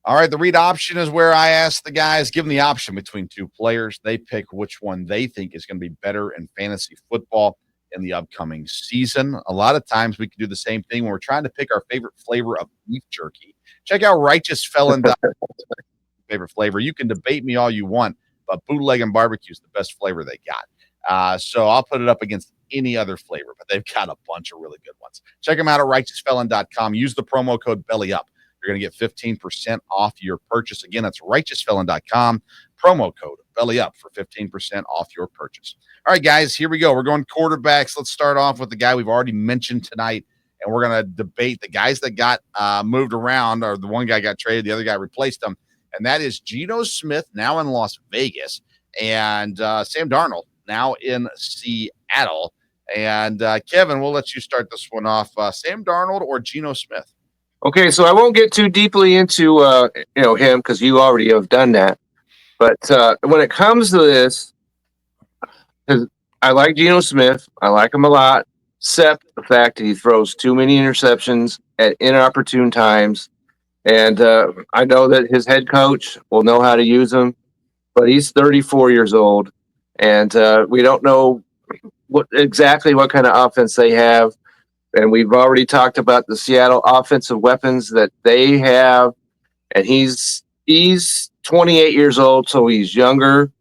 [SPEAKER 2] All right, the read option is where I ask the guys, give them the option between 2 players. They pick which one they think is going to be better in fantasy football in the upcoming season. A lot of times we can do the same thing when we're trying to pick our favorite flavor of beef jerky. Check out righteousfelon.com. Favorite flavor. You can debate me all you want, but bootleg and barbecue is the best flavor they got. So I'll put it up against any other flavor, but they've got a bunch of really good ones. Check them out at righteousfelon.com. Use the promo code BELLYUP. You're going to get 15% off your purchase. Again, that's righteousfelon.com. Promo code BELLYUP for 15% off your purchase. All right, guys, here we go. We're going quarterbacks. Let's start off with the guy we've already mentioned tonight, and we're going to debate the guys that got moved around, or the one guy got traded, the other guy replaced him, and that is Geno Smith, now in Las Vegas, and Sam Darnold, now in Seattle. And Kevin, we'll let you start this one off. Sam Darnold or Geno Smith?
[SPEAKER 3] Okay, so I won't get too deeply into him because you already have done that. But when it comes to this, I like Geno Smith. I like him a lot, except the fact that he throws too many interceptions at inopportune times. And I know that his head coach will know how to use him, but he's 34 years old, and we don't know what kind of offense they have. And we've already talked about the Seattle offensive weapons that they have. And he's 28 years old, so he's younger.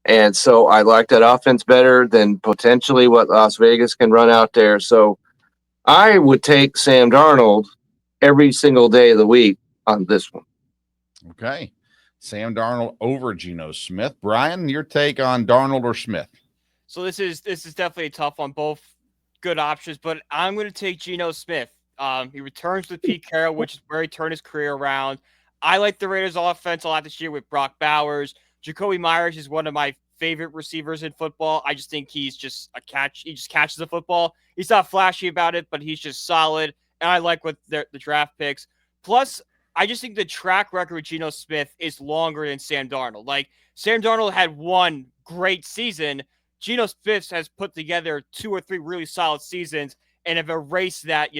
[SPEAKER 3] And so I like that offense better than potentially what Las Vegas can run out there. So I would take Sam Darnold every single day of the week on this one.
[SPEAKER 2] Okay. Sam Darnold over Geno Smith. Brian, your take on Darnold or Smith?
[SPEAKER 4] So this is definitely tough on both good options, but I'm going to take Geno Smith. He returns with Pete Carroll, which is where he turned his career around. I like the Raiders offense a lot this year with Brock Bowers. Jacoby Myers is one of my favorite receivers in football. I just think he's just a catch. He just catches the football. He's not flashy about it, but he's just solid. And I like what the draft picks. Plus, I just think the track record with Geno Smith is longer than Sam Darnold. Like, Sam Darnold had one great season. Geno Smith has put together 2 or 3 really solid seasons and have erased that,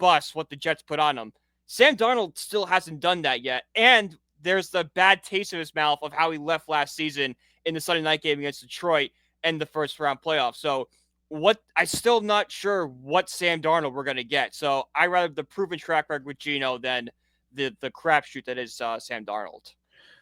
[SPEAKER 4] bust what the Jets put on him. Sam Darnold still hasn't done that yet. And there's the bad taste in his mouth of how he left last season in the Sunday night game against Detroit and the first round playoff. So I'm still not sure what Sam Darnold we're going to get. So I rather the proven track record with Geno than the crapshoot that is Sam Darnold.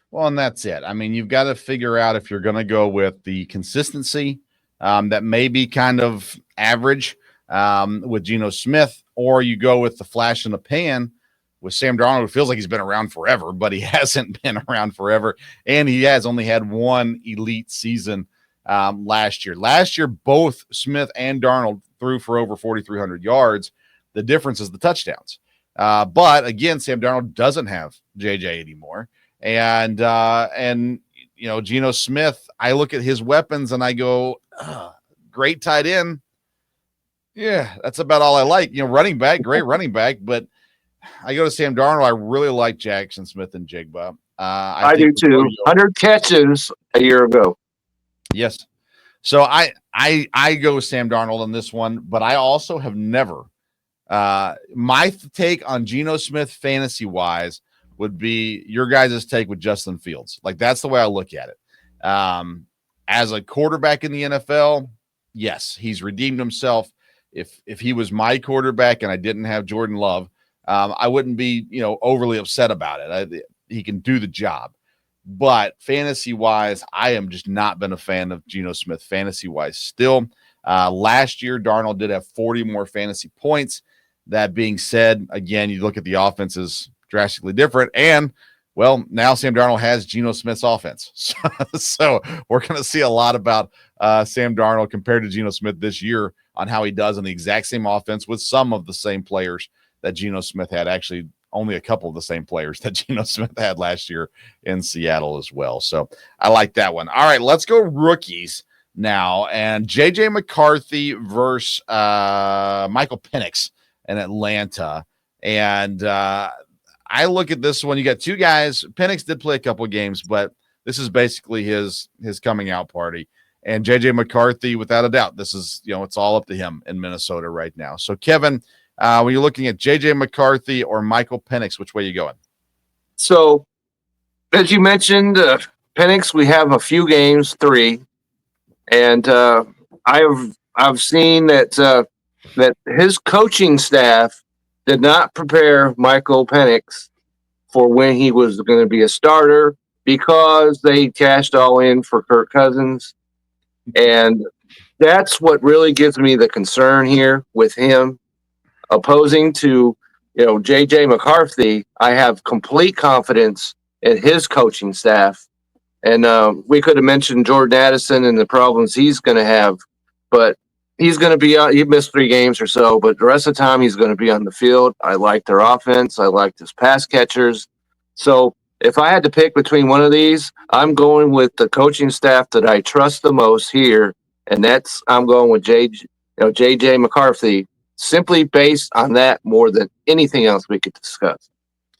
[SPEAKER 2] Well, and that's it. I mean, you've got to figure out if you're going to go with the consistency that may be kind of average with Geno Smith, or you go with the flash in the pan with Sam Darnold. It feels like he's been around forever, but he hasn't been around forever, and he has only had one elite season last year. Last year, both Smith and Darnold threw for over 4,300 yards. The difference is the touchdowns. But again, Sam Darnold doesn't have JJ anymore. And Geno Smith, I look at his weapons and I go, great tight end. Yeah, that's about all I like. Running back, great running back. But I go to Sam Darnold. I really like Jackson Smith and Jigba.
[SPEAKER 3] I do too. 100 catches a year ago.
[SPEAKER 2] Yes. So I go with Sam Darnold on this one, but I also have never. My take on Geno Smith fantasy wise would be your guys' take with Justin Fields. Like, that's the way I look at it. As a quarterback in the NFL, yes, he's redeemed himself. If he was my quarterback and I didn't have Jordan Love, I wouldn't be, overly upset about it. He can do the job. But fantasy-wise, I am just not been a fan of Geno Smith fantasy-wise still. Last year, Darnold did have 40 more fantasy points. That being said, again, you look at the offense is drastically different. And, well, now Sam Darnold has Geno Smith's offense. So we're going to see a lot about Sam Darnold compared to Geno Smith this year on how he does on the exact same offense with some of the same players that Geno Smith had. Actually, only a couple of the same players that Geno Smith had last year in Seattle as well. So I like that one. All right, let's go rookies now. And J.J. McCarthy versus Michael Penix in Atlanta. And I look at this one. You got two guys. Penix did play a couple of games, but this is basically his coming out party. And J.J. McCarthy, without a doubt, this is, it's all up to him in Minnesota right now. So, Kevin, when you're looking at J.J. McCarthy or Michael Penix, which way are you going?
[SPEAKER 3] So, as you mentioned, Penix, we have a few games, 3. And I've seen that his coaching staff did not prepare Michael Penix for when he was going to be a starter because they cashed all in for Kirk Cousins. And that's what really gives me the concern here with him. Opposing to, J.J. McCarthy, I have complete confidence in his coaching staff. And we could have mentioned Jordan Addison and the problems he's going to have, but he's going to be out. He missed 3 games or so, but the rest of the time he's going to be on the field. I like their offense. I like his pass catchers. So if I had to pick between one of these, I'm going with the coaching staff that I trust the most here, and I'm going with J.J. McCarthy, simply based on that more than anything else we could discuss.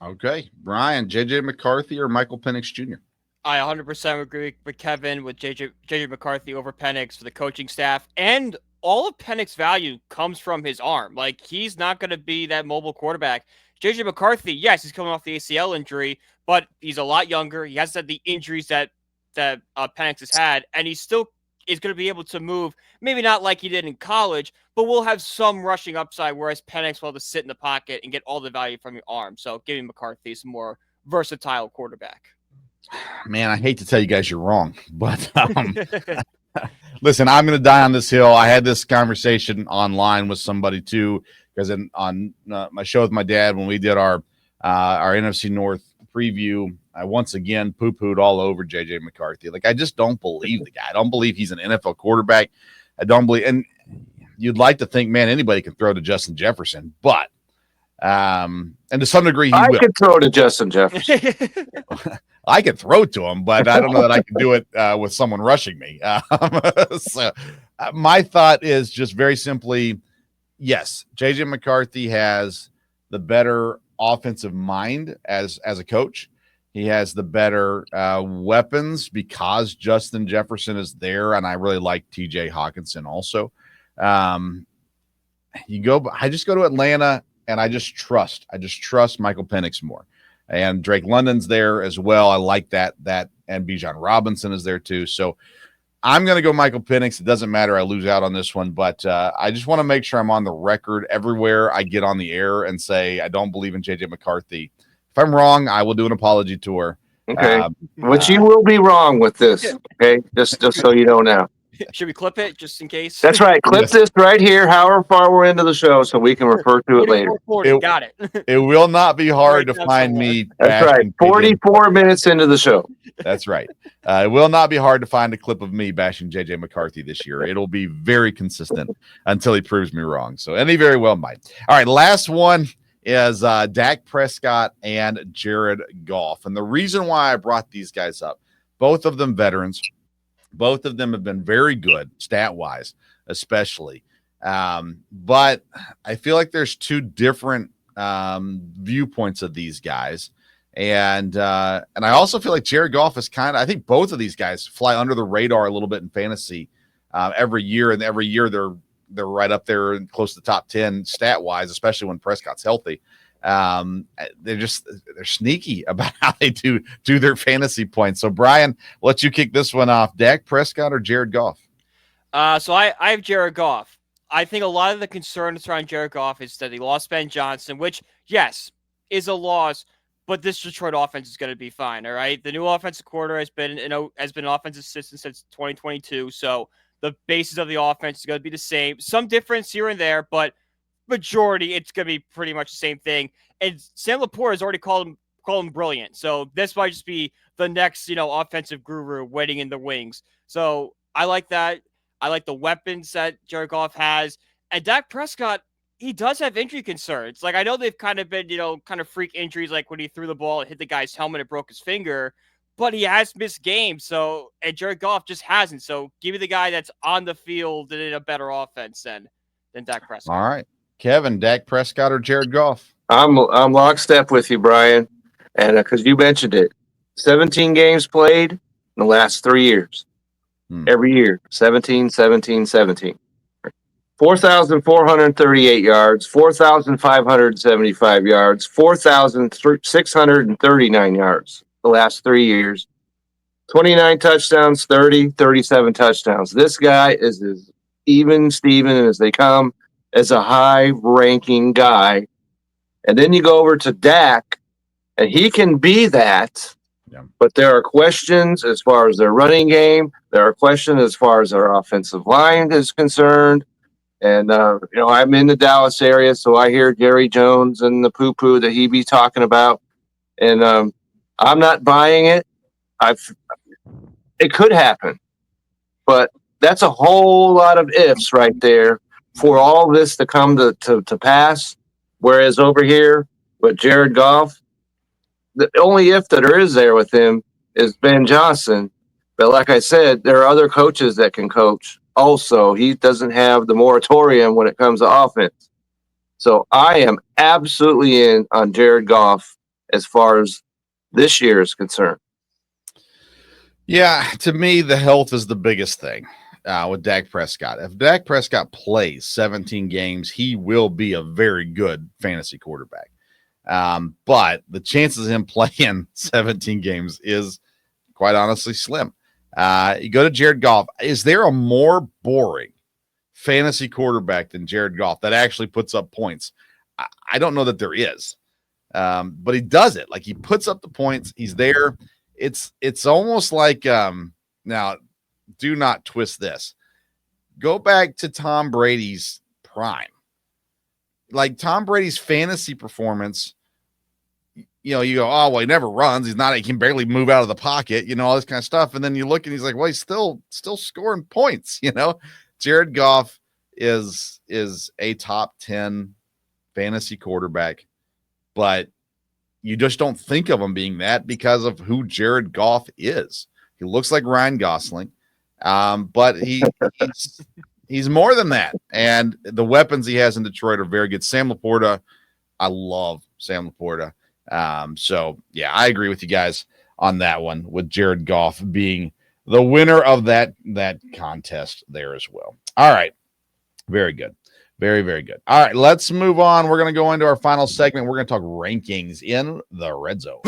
[SPEAKER 2] Okay. Brian, J.J. McCarthy or Michael Penix Jr.?
[SPEAKER 4] I 100% agree with Kevin with J.J. McCarthy over Penix for the coaching staff. And all of Penix's value comes from his arm. Like, he's not going to be that mobile quarterback. J.J. McCarthy, yes, he's coming off the ACL injury, but he's a lot younger. He hasn't had the injuries that Penix has had, and he still is going to be able to move, maybe not like he did in college, but we'll have some rushing upside, whereas Penix will have to sit in the pocket and get all the value from your arm. So giving McCarthy some more versatile quarterback.
[SPEAKER 2] Man, I hate to tell you guys you're wrong, but listen, I'm going to die on this hill. I had this conversation online with somebody too, because on my show with my dad, when we did our NFC North preview, I once again poo-pooed all over J.J. McCarthy. Like, I just don't believe the guy. I don't believe he's an NFL quarterback. I don't believe, and you'd like to think, man, anybody can throw to Justin Jefferson, but and to some degrry, he will.
[SPEAKER 3] Could throw to Justin Jefferson.
[SPEAKER 2] I could throw to him, but I don't know that I can do it with someone rushing me. So my thought is just very simply, yes, J.J. McCarthy has the better offensive mind as a coach. He has the better weapons because Justin Jefferson is there, and I really like T.J. Hawkinson also. I just go to Atlanta, and I just trust Michael Penix more. And Drake London's there as well. I like that, and Bijan Robinson is there too. So I'm going to go Michael Penix. It doesn't matter. I lose out on this one, but I just want to make sure I'm on the record everywhere I get on the air and say I don't believe in J.J. McCarthy. If I'm wrong, I will do an apology tour.
[SPEAKER 3] Okay, but you will be wrong with this. Okay, just so you know now.
[SPEAKER 4] Should we clip it just in case?
[SPEAKER 3] That's right. Clip this right here, however far we're into the show, so we can refer to it later.
[SPEAKER 4] Got it.
[SPEAKER 2] It will not be hard to find me.
[SPEAKER 3] That's right. 44 minutes into the show.
[SPEAKER 2] That's right. It will not be hard to find a clip of me bashing JJ McCarthy this year. It'll be very consistent until he proves me wrong. So, and he very well might. All right, last one is Dak Prescott and Jared Goff. And the reason why I brought these guys up, both of them veterans, both of them have been very good stat-wise, especially. But I feel like there's two different viewpoints of these guys. And I also feel like Jared Goff is I think both of these guys fly under the radar a little bit in fantasy every year. And every year they're right up there and close to the top 10 stat-wise, especially when Prescott's healthy. They're sneaky about how they do their fantasy points. So, Brian, I'll let you kick this one off. Dak Prescott or Jared Goff?
[SPEAKER 4] So I have Jared Goff. I think a lot of the concerns around Jared Goff is that he lost Ben Johnson, which, yes, is a loss, but this Detroit offense is going to be fine, all right? The new offensive coordinator has been an offensive assistant since 2022, so the basis of the offense is going to be the same. Some difference here and there, but majority, it's going to be pretty much the same thing. And Sam Laporte has already called him brilliant, so this might just be the next, offensive guru waiting in the wings. So I like that. I like the weapons that Jared Goff has. And Dak Prescott, he does have injury concerns. Like, I know they've kind of been, kind of freak injuries, like when he threw the ball and hit the guy's helmet and broke his finger, but he has missed games. So, and Jared Goff just hasn't. So give me the guy that's on the field and in a better offense than Dak Prescott.
[SPEAKER 2] All right. Kevin, Dak Prescott or Jared Goff?
[SPEAKER 3] I'm lockstep with you, Brian. And because you mentioned it, 17 games played in the last 3 years. Every year, 17, 17, 17. 4,438 yards, 4,575 yards, 4,639 yards the last 3 years. 29 touchdowns, 37 touchdowns. This guy is as even Steven as they come, as a high-ranking guy. And then you go over to Dak, and he can be that. Yeah. But there are questions as far as their running game. There are questions as far as their offensive line is concerned. And, I'm in the Dallas area, so I hear Jerry Jones and the poo-poo that he be talking about. And I'm not buying it. It could happen. But that's a whole lot of ifs right there for all this to come to pass. Whereas over here with Jared Goff, the only if that there is there with him is Ben Johnson. But like I said, there are other coaches that can coach. Also, he doesn't have the moratorium when it comes to offense. So I am absolutely in on Jared Goff as far as this year is concerned.
[SPEAKER 2] Yeah, to me, the health is the biggest thing with Dak Prescott. If Dak Prescott plays 17 games, he will be a very good fantasy quarterback. But the chances of him playing 17 games is quite honestly slim. You go to Jared Goff. Is there a more boring fantasy quarterback than Jared Goff that actually puts up points? I don't know that there is. But he does it. Like, he puts up the points. He's there. It's almost like now, do not twist this. Go back to Tom Brady's prime. Like, Tom Brady's fantasy performance, you go, oh, well, he never runs. He can barely move out of the pocket, all this kind of stuff. And then you look and he's like, well, he's still scoring points, Jared Goff is a top 10 fantasy quarterback, but you just don't think of him being that because of who Jared Goff is. He looks like Ryan Gosling, but he's more than that. And the weapons he has in Detroit are very good. Sam Laporta, I love Sam Laporta. So yeah, I agree with you guys on that one, with Jared Goff being the winner of that contest there as well. All right. Very good. Very, very good. All right, let's move on. We're going to go into our final segment. We're going to talk rankings in the red zone.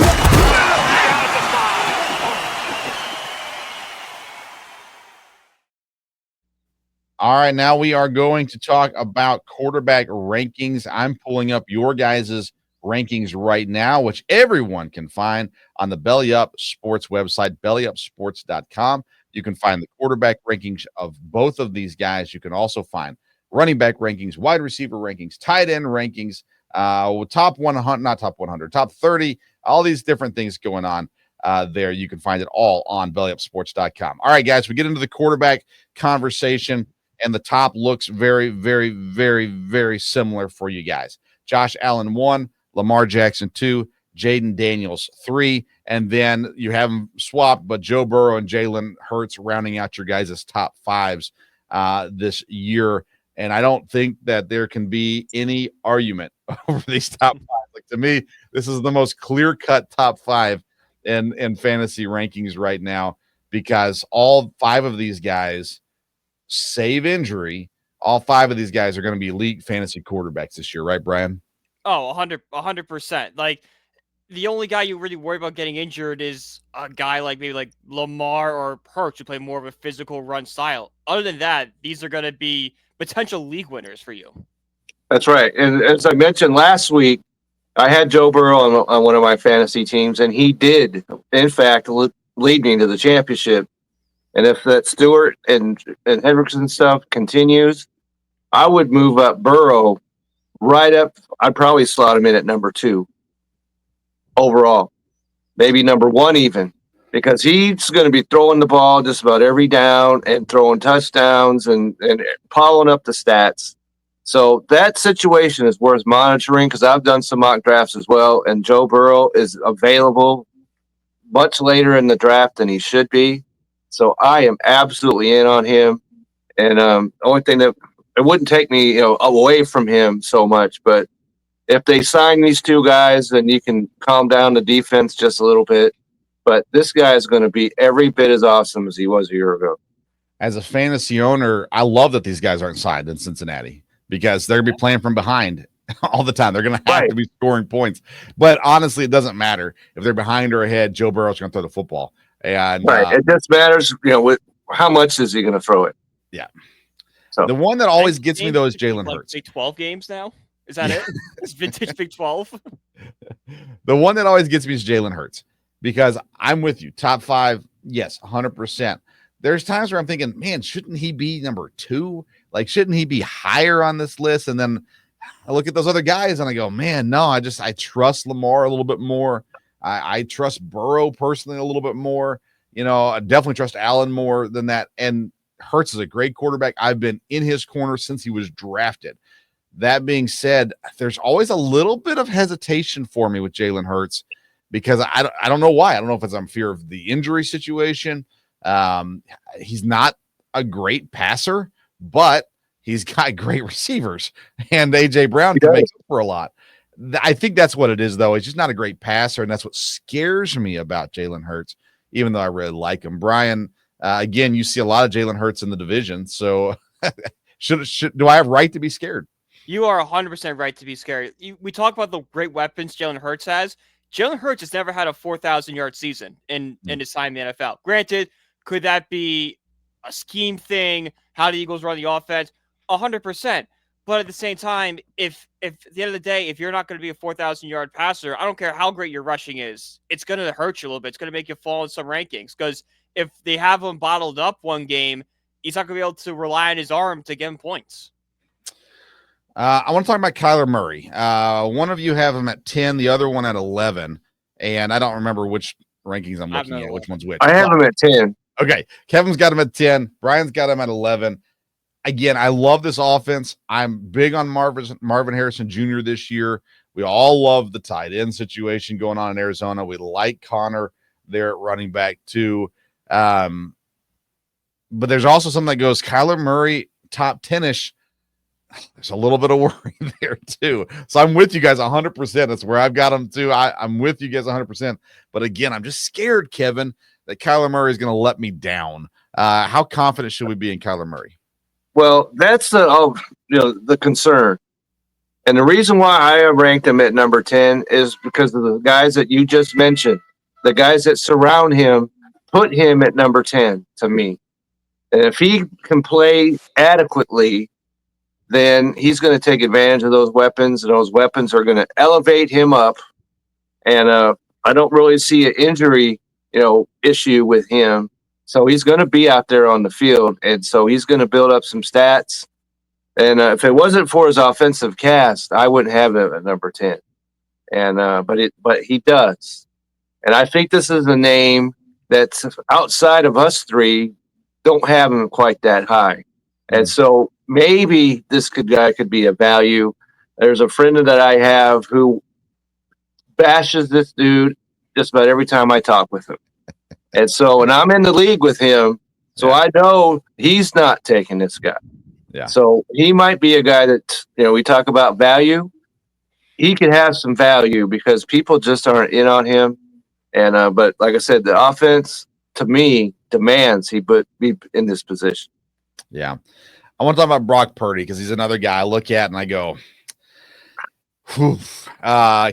[SPEAKER 2] All right, now we are going to talk about quarterback rankings. I'm pulling up your guys' rankings right now, which everyone can find on the Belly Up Sports website, bellyupsports.com. You can find the quarterback rankings of both of these guys. You can also find running back rankings, wide receiver rankings, tight end rankings, top 100, not top 100, top 30, all these different things going on. there. You can find it all on bellyupsports.com. All right, guys, we get into the quarterback conversation, and the top looks very, very, very, very similar for you guys. Josh Allen 1, Lamar Jackson 2, Jaden Daniels 3, and then you have them swapped, but Joe Burrow and Jalen Hurts rounding out your guys' top 5s this year. And I don't think that there can be any argument over these top 5. Like, to me, this is the most clear-cut top 5 in fantasy rankings right now, because all 5 of these guys, save injury, all 5 of these guys are going to be elite fantasy quarterbacks this year, right, Brian?
[SPEAKER 4] Oh, 100%. Like, the only guy you really worry about getting injured is a guy like maybe like Lamar or Hurts, who play more of a physical run style. Other than that, these are going to be potential league winners for you.
[SPEAKER 3] That's right. And as I mentioned last week, I had Joe Burrow on one of my fantasy teams, and he did, in fact, lead me to the championship. And if that Stewart and Hendrickson stuff continues, I would move up Burrow right up. I'd probably slot him in at number 2 overall, maybe number 1 even, because he's going to be throwing the ball just about every down and throwing touchdowns and piling up the stats. So that situation is worth monitoring, because I've done some mock drafts as well, and Joe Burrow is available much later in the draft than he should be. So I am absolutely in on him. And the only thing that it wouldn't take me, away from him so much, but if they sign these 2 guys, then you can calm down the defense just a little bit. But this guy is going to be every bit as awesome as he was a year ago.
[SPEAKER 2] As a fantasy owner, I love that these guys aren't signed in Cincinnati, because they're going to be playing from behind all the time. They're going to have to be scoring points. But honestly, it doesn't matter if they're behind or ahead. Joe Burrow's going to throw the football. And
[SPEAKER 3] it just matters, with how much is he going to throw it?
[SPEAKER 2] Yeah. So the one that always gets me, though, is Jalen Hurts.
[SPEAKER 4] Big 12 games now? Is that it? It's vintage Big 12?
[SPEAKER 2] The one that always gets me is Jalen Hurts, because I'm with you. Top 5, yes, 100%. There's times where I'm thinking, man, shouldn't he be number 2? Like, shouldn't he be higher on this list? And then I look at those other guys and I go, man, no, I trust Lamar a little bit more. I trust Burrow personally a little bit more. I definitely trust Allen more than that. And Hurts is a great quarterback. I've been in his corner since he was drafted. That being said, there's always a little bit of hesitation for me with Jalen Hurts, because I don't know why. I don't know if it's I'm fear of the injury situation. He's not a great passer, but he's got great receivers, and A.J. Brown can make up for a lot. I think that's what it is, though. He's just not a great passer, and that's what scares me about Jalen Hurts, even though I really like him. Brian, again, you see a lot of Jalen Hurts in the division, so do I have right to be scared?
[SPEAKER 4] You are 100% right to be scared. We talk about the great weapons Jalen Hurts has. Jalen Hurts has never had a 4,000-yard season in his time in the NFL. Granted, could that be a scheme thing? How the Eagles run the offense? 100%. But at the same time, if at the end of the day, if you're not going to be a 4,000-yard passer, I don't care how great your rushing is, it's going to hurt you a little bit. It's going to make you fall in some rankings, because if they have him bottled up one game, he's not going to be able to rely on his arm to get him points.
[SPEAKER 2] I want to talk about Kyler Murray. One of you have him at 10, the other one at 11, and I don't remember which rankings I'm looking at, which one's which.
[SPEAKER 3] I have him at 10.
[SPEAKER 2] Okay, Kevin's got him at 10. Brian's got him at 11. Again, I love this offense. I'm big on Marvin Harrison Jr. this year. We all love the tight end situation going on in Arizona. We like Connor there at running back too. But there's also something that goes Kyler Murray top 10-ish. There's a little bit of worry there too. So I'm with you guys 100%. That's where I've got him too. I'm with you guys 100%. But again, I'm just scared, Kevin, that Kyler Murray is going to let me down. How confident should we be in Kyler Murray?
[SPEAKER 3] Well, that's the concern. And the reason why I have ranked him at number 10 is because of the guys that you just mentioned. The guys that surround him put him at number 10 to me. And if he can play adequately, then he's going to take advantage of those weapons, and those weapons are going to elevate him up. And I don't really see an injury, issue with him. So he's going to be out there on the field, and so he's going to build up some stats. And if it wasn't for his offensive cast, I wouldn't have him at number 10. And but he does. And I think this is a name that's outside of us three don't have him quite that high. And so maybe this guy could be a value. There's a friend that I have who bashes this dude just about every time I talk with him. And so, and I'm in the league with him, so I know he's not taking this guy.
[SPEAKER 2] Yeah.
[SPEAKER 3] So he might be a guy that, we talk about value. He could have some value because people just aren't in on him. And but like I said, the offense to me demands he be in this position.
[SPEAKER 2] Yeah. I want to talk about Brock Purdy because he's another guy I look at and I go, whew.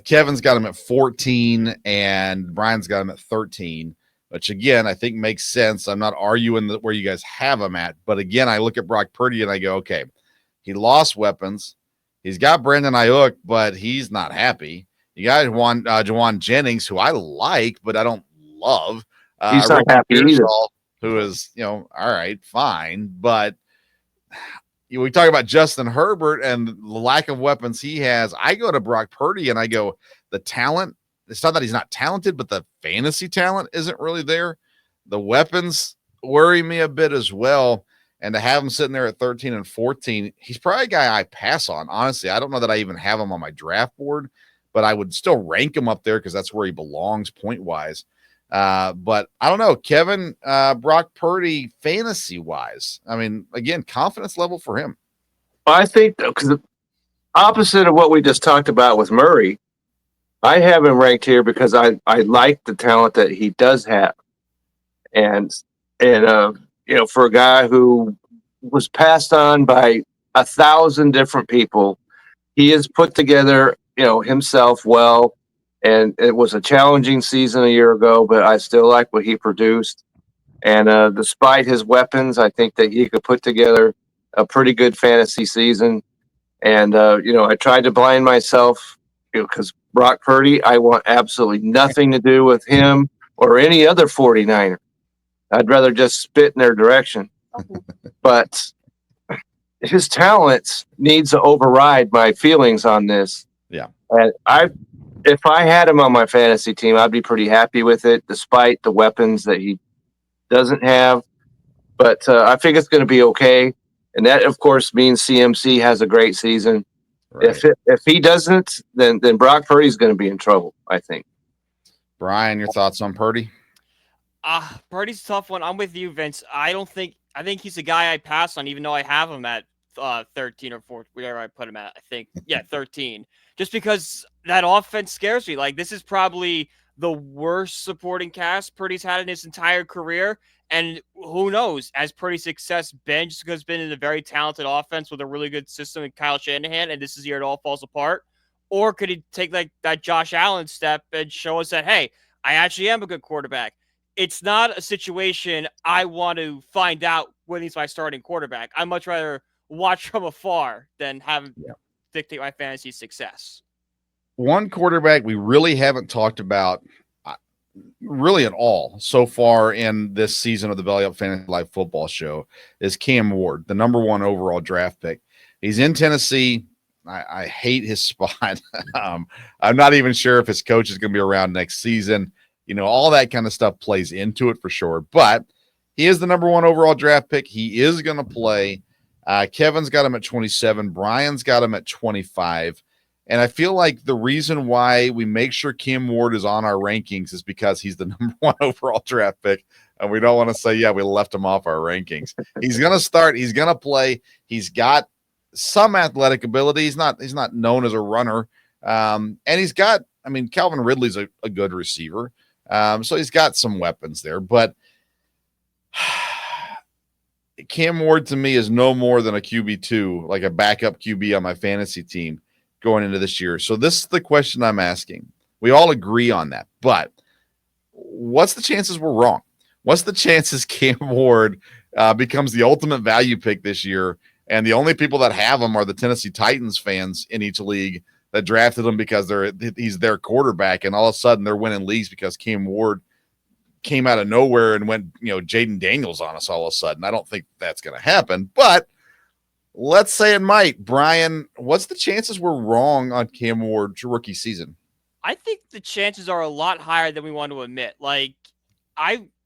[SPEAKER 2] Kevin's got him at 14 and Brian's got him at 13, which again, I think makes sense. I'm not arguing where you guys have him at, but again, I look at Brock Purdy and I go, okay, he lost weapons. He's got Brandon Ayuk, but he's not happy. You got Jawan Jennings, who I like, but I don't love.
[SPEAKER 3] He's not happy either.
[SPEAKER 2] Who is, all right, fine. But we talk about Justin Herbert and the lack of weapons he has. I go to Brock Purdy and I go, the talent, it's not that he's not talented, but the fantasy talent isn't really there. The weapons worry me a bit as well. And to have him sitting there at 13 and 14, he's probably a guy I pass on. Honestly, I don't know that I even have him on my draft board, but I would still rank him up there because that's where he belongs point-wise. But I don't know, Kevin, Brock Purdy, fantasy-wise, I mean, again, confidence level for him.
[SPEAKER 3] I think because the opposite of what we just talked about with Murray, I have him ranked here because I like the talent that he does have. And for a guy who was passed on by 1,000 different people, he has put together himself well, and it was a challenging season a year ago, but I still like what he produced. And despite his weapons, I think that he could put together a pretty good fantasy season. And I tried to blind myself because Brock Purdy, I want absolutely nothing to do with him or any other 49er. I'd rather just spit in their direction. But his talents needs to override my feelings on this.
[SPEAKER 2] Yeah.
[SPEAKER 3] And if I had him on my fantasy team, I'd be pretty happy with it, despite the weapons that he doesn't have. But I think it's going to be okay. And that, of course, means CMC has a great season. Right. If he doesn't, then Brock Purdy's going to be in trouble, I think.
[SPEAKER 2] Brian, your thoughts on Purdy?
[SPEAKER 4] Purdy's a tough one. I'm with you, Vince. I think he's a guy I pass on, even though I have him at 13 or 14, whatever I put him at. I think, 13. Just because that offense scares me. Like, this is probably the worst supporting cast Purdy's had in his entire career. And who knows, as Purdy's success been, just because he's been in a very talented offense with a really good system in Kyle Shanahan, and this is the year it all falls apart? Or could he take like that Josh Allen step and show us that, hey, I actually am a good quarterback? It's not a situation I want to find out when he's my starting quarterback. I'd much rather watch from afar than have him dictate my fantasy success.
[SPEAKER 2] One quarterback we really haven't talked about really at all so far in this season of the Belly Up Fantasy Life Football Show is Cam Ward, the number 1 overall draft pick. He's in Tennessee. I hate his spot. I'm not even sure if his coach is going to be around next season. All that kind of stuff plays into it for sure. But he is the number 1 overall draft pick. He is going to play. Kevin's got him at 27. Brian's got him at 25. And I feel like the reason why we make sure Cam Ward is on our rankings is because he's the number 1 overall draft pick. And we don't want to say, we left him off our rankings. He's going to start. He's going to play. He's got some athletic ability. He's not known as a runner. And he's got, Calvin Ridley's a good receiver. So he's got some weapons there. But Cam Ward to me is no more than a QB2, like a backup QB on my fantasy team going into this year. So this is the question I'm asking. We all agree on that, but what's the chances we're wrong? What's the chances Cam Ward becomes the ultimate value pick this year? And the only people that have him are the Tennessee Titans fans in each league that drafted him because he's their quarterback. And all of a sudden they're winning leagues because Cam Ward came out of nowhere and went, Jaden Daniels on us all of a sudden. I don't think that's going to happen, but let's say it might. Brian, what's the chances we're wrong on Cam Ward's rookie season?
[SPEAKER 4] I think the chances are a lot higher than we want to admit.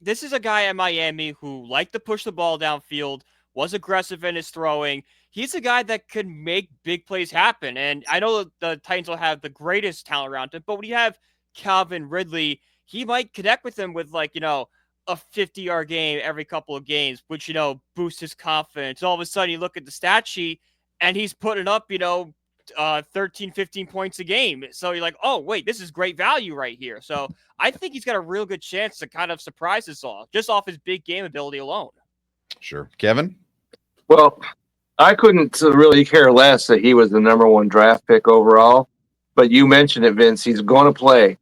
[SPEAKER 4] This is a guy at Miami who liked to push the ball downfield, was aggressive in his throwing. He's a guy that could make big plays happen. And I know the Titans will have the greatest talent around him, but when you have Calvin Ridley, he might connect with him with a 50-yard game every couple of games, which, boosts his confidence. All of a sudden you look at the stat sheet and he's putting up, 13, 15 points a game. So you're like, oh, wait, this is great value right here. So I think he's got a real good chance to kind of surprise us all just off his big game ability alone.
[SPEAKER 2] Sure. Kevin?
[SPEAKER 3] Well, I couldn't really care less that he was the number 1 draft pick overall, but you mentioned it, Vince. He's going to play.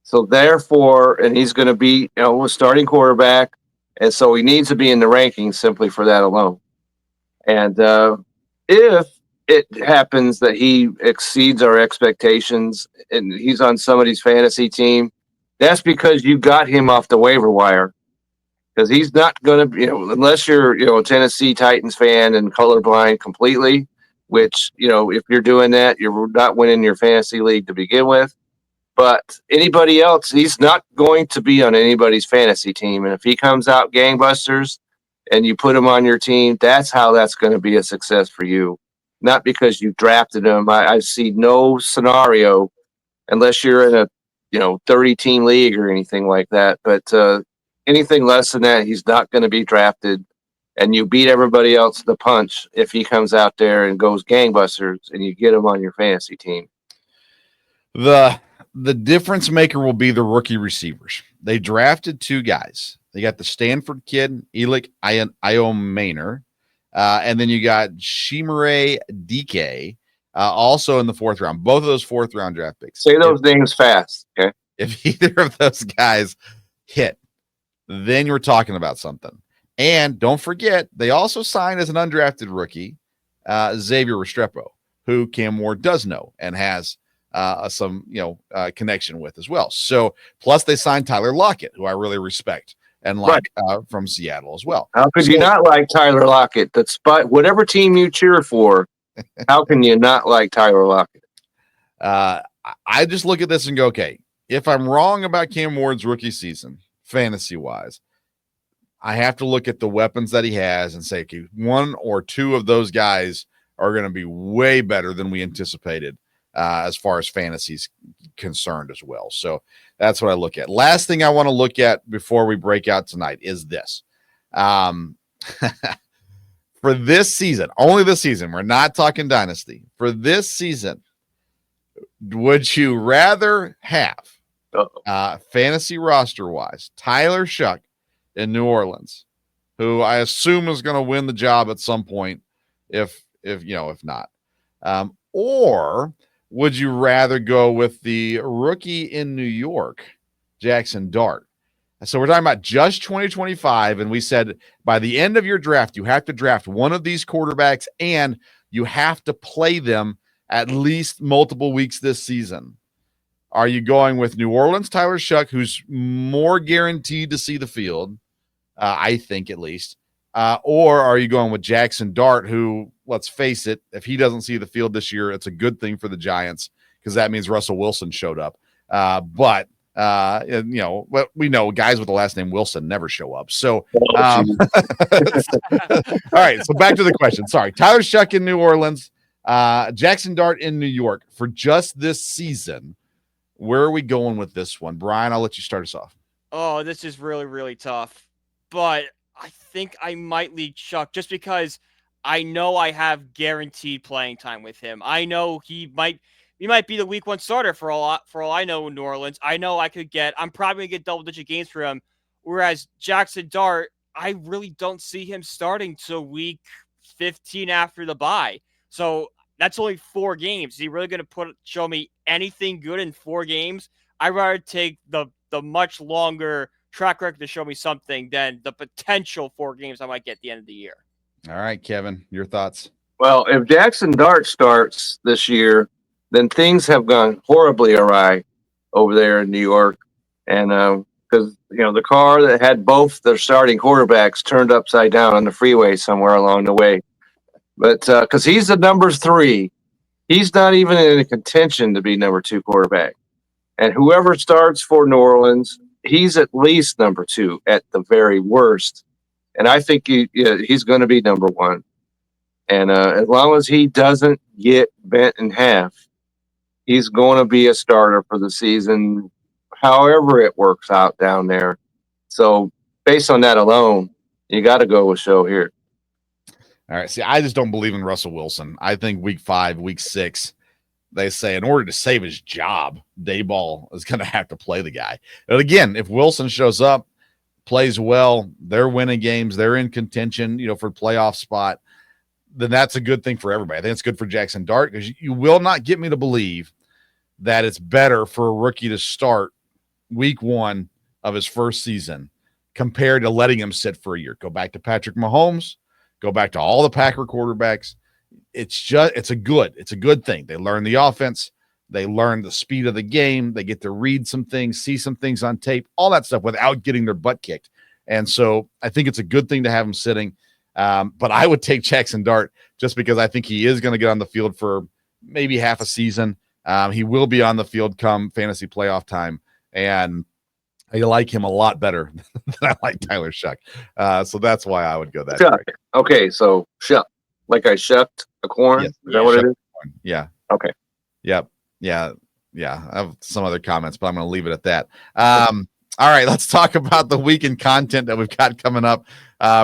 [SPEAKER 3] So therefore, and he's going to be, a starting quarterback. And so he needs to be in the rankings simply for that alone. And if it happens that he exceeds our expectations and he's on somebody's fantasy team, that's because you got him off the waiver wire. Because he's not going to, unless you're, a Tennessee Titans fan and colorblind completely, which, if you're doing that, you're not winning your fantasy league to begin with. But anybody else, he's not going to be on anybody's fantasy team. And if he comes out gangbusters and you put him on your team, that's how that's going to be a success for you. Not because you drafted him. I see no scenario unless you're in a 30-team league or anything like that. But anything less than that, he's not going to be drafted. And you beat everybody else to the punch if he comes out there and goes gangbusters and you get him on your fantasy team.
[SPEAKER 2] The difference maker will be the rookie receivers. They drafted 2 guys. They got the Stanford kid, Elik Iomaner, and then you got Shimere DK, also in the 4th round. Both of those 4th round draft picks.
[SPEAKER 3] Say those names fast, okay?
[SPEAKER 2] If either of those guys hit, then you're talking about something. And don't forget, they also signed as an undrafted rookie, Xavier Restrepo, who Cam Ward does know and has some connection with as well. So plus they signed Tyler Lockett, who I really respect and like from Seattle as well.
[SPEAKER 3] How could you not like Tyler Lockett? Despite whatever team you cheer for, how can you not like Tyler Lockett?
[SPEAKER 2] I just look at this and go, okay, if I'm wrong about Cam Ward's rookie season, fantasy wise, I have to look at the weapons that he has and say, okay, 1 or 2 of those guys are going to be way better than we anticipated. As far as fantasy's concerned as well. So that's what I look at. Last thing I want to look at before we break out tonight is this. For this season, only this season, we're not talking dynasty. For this season, would you rather have fantasy roster-wise Tyler Shuck in New Orleans, who I assume is going to win the job at some point if not, or would you rather go with the rookie in New York, Jackson Dart? So we're talking about just 2025, and we said by the end of your draft, you have to draft one of these quarterbacks, and you have to play them at least multiple weeks this season. Are you going with New Orleans, Tyler Shuck, who's more guaranteed to see the field, I think at least, or are you going with Jackson Dart, who, let's face it, if he doesn't see the field this year, it's a good thing for the Giants because that means Russell Wilson showed up. But we know guys with the last name Wilson never show up. So, all right. So back to the question. Sorry. Tyler Shuck in New Orleans, Jackson Dart in New York for just this season. Where are we going with this one? Brian, I'll let you start us off.
[SPEAKER 4] Oh, this is really, really tough. But I think I might lead Shuck just because I know I have guaranteed playing time with him. I know he might be the week 1 starter for all I know in New Orleans. I know I'm probably going to get double-digit games for him. Whereas Jackson Dart, I really don't see him starting till week 15 after the bye. So that's only 4 games. Is he really going to show me anything good in 4 games? I'd rather take the much longer track record to show me something than the potential 4 games I might get at the end of the year.
[SPEAKER 2] All right, Kevin, your thoughts?
[SPEAKER 3] Well, if Jackson Dart starts this year, then things have gone horribly awry over there in New York. And because, the car that had both their starting quarterbacks turned upside down on the freeway somewhere along the way. But because he's the number 3, he's not even in a contention to be number 2 quarterback. And whoever starts for New Orleans, he's at least number 2 at the very worst. And I think he's going to be number 1. And as long as he doesn't get bent in half, he's going to be a starter for the season, however it works out down there. So based on that alone, you got to go with Show here.
[SPEAKER 2] All right. See, I just don't believe in Russell Wilson. I think week 5, week 6, they say in order to save his job, Dayball is going to have to play the guy. But again, if Wilson shows up, plays well, they're winning games, they're in contention, for playoff spot, then that's a good thing for everybody. I think it's good for Jackson Dart because you will not get me to believe that it's better for a rookie to start week 1 of his first season compared to letting him sit for a year. Go back to Patrick Mahomes, go back to all the Packer quarterbacks. It's a good thing. They learn the offense. They learn the speed of the game. They get to read some things, see some things on tape, all that stuff without getting their butt kicked. And so I think it's a good thing to have him sitting. But I would take Jackson Dart just because I think he is going to get on the field for maybe half a season. He will be on the field come fantasy playoff time. And I like him a lot better than I like Tyler Shuck. So that's why I would go that
[SPEAKER 3] Shuck.
[SPEAKER 2] way.
[SPEAKER 3] Okay, so Shuck. Like I shucked a corn?
[SPEAKER 2] Yes,
[SPEAKER 3] Is that what it is?
[SPEAKER 2] Yeah.
[SPEAKER 3] Okay.
[SPEAKER 2] Yep. Yeah. I have some other comments, but I'm going to leave it at that. All right, let's talk about the weekend content that we've got coming up.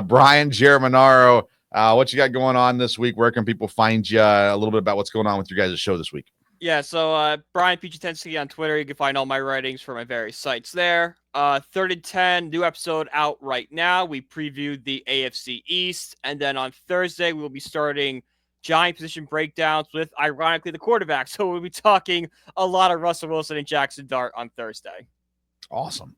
[SPEAKER 2] Brian Germinaro, what you got going on this week? Where can people find you? A little bit about what's going on with your guys' show this week.
[SPEAKER 4] Yeah, so Brian PG1060 on Twitter. You can find all my writings for my various sites there. 3rd and 10, new episode out right now. We previewed the AFC East. And then on Thursday, we'll be starting giant position breakdowns with, ironically, the quarterback. So we'll be talking a lot of Russell Wilson and Jackson Dart on Thursday.
[SPEAKER 2] Awesome.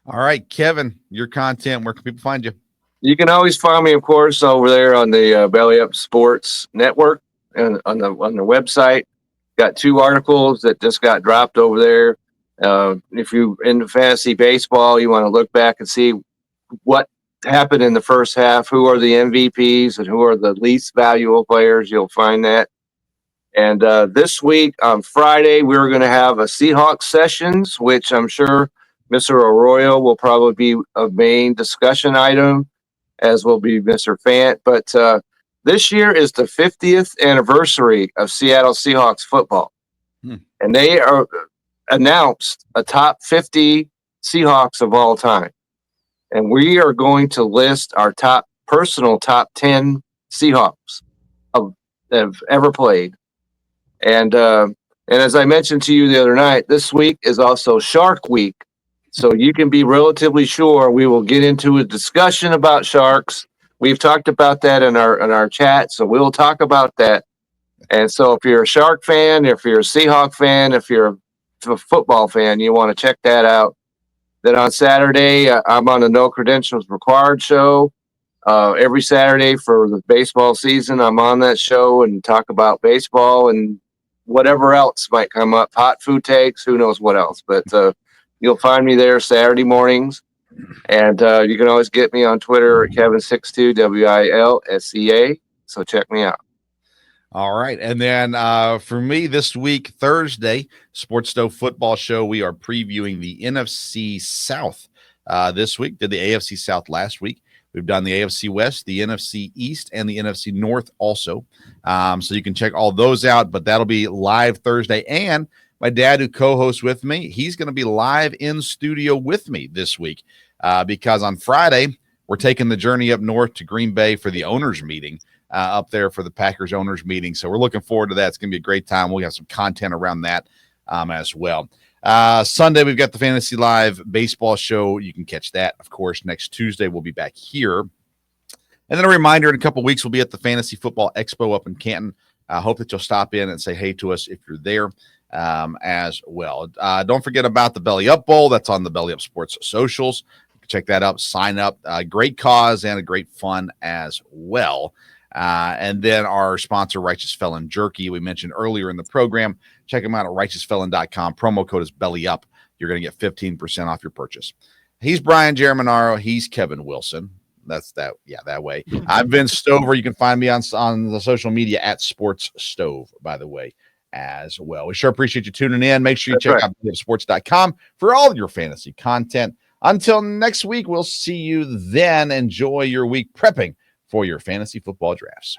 [SPEAKER 2] All right, Kevin, your content, where can people find you?
[SPEAKER 3] You can always find me, of course, over there on the Belly Up Sports Network and on the website. Got 2 articles that just got dropped over there. If you're into fantasy baseball, you want to look back and see what happened in the first half, who are the MVPs and who are the least valuable players. You'll find that. And this week on Friday, we're going to have a Seahawks sessions, which I'm sure Mr. Arroyo will probably be a main discussion item, as will be Mr. Fant. But this year is the 50th anniversary of Seattle Seahawks football. And they are announced a top 50 Seahawks of all time. And we are going to list our personal top 10 Seahawks that have ever played. And as I mentioned to you the other night, this week is also Shark Week. So you can be relatively sure we will get into a discussion about sharks. We've talked about that in our chat, so we'll talk about that. And so if you're a Shark fan, if you're a Seahawk fan, if you're a football fan, you want to check that out. Then on Saturday, I'm on the No Credentials Required show. Every Saturday for the baseball season, I'm on that show and talk about baseball and whatever else might come up. Hot food takes, who knows what else. But you'll find me there Saturday mornings. And you can always get me on Twitter at Kevin62, WILSEA. So check me out.
[SPEAKER 2] All right. And then for me this week, Thursday, Sports Stove Football Show, we are previewing the NFC South this week. Did the AFC South last week. We've done the AFC West, the NFC East, and the NFC North also. So you can check all those out, but that'll be live Thursday. And my dad, who co-hosts with me, he's going to be live in studio with me this week because on Friday, we're taking the journey up north to Green Bay for the owners meeting up there for the Packers owners meeting. So we're looking forward to that. It's going to be a great time. We'll have some content around that as well. Sunday, we've got the Fantasy Live baseball show. You can catch that, of course, next Tuesday. We'll be back here. And then a reminder, in a couple of weeks, we'll be at the Fantasy Football Expo up in Canton. I hope that you'll stop in and say hey to us if you're there as well. Don't forget about the Belly Up Bowl. That's on the Belly Up Sports socials. Check that out. Sign up. Great cause and a great fun as well. And then our sponsor, Righteous Felon Jerky, we mentioned earlier in the program. Check them out at righteousfelon.com. Promo code is BELLYUP. You're going to get 15% off your purchase. He's Brian Germinaro. He's Kevin Wilson. That's that. Yeah, that way. I've been Stover. You can find me on the social media at Sports Stove, by the way, as well. We sure appreciate you tuning in. Make sure you check out BellyUpSports.com for all your fantasy content. Until next week, we'll see you then. Enjoy your week prepping for your fantasy football drafts.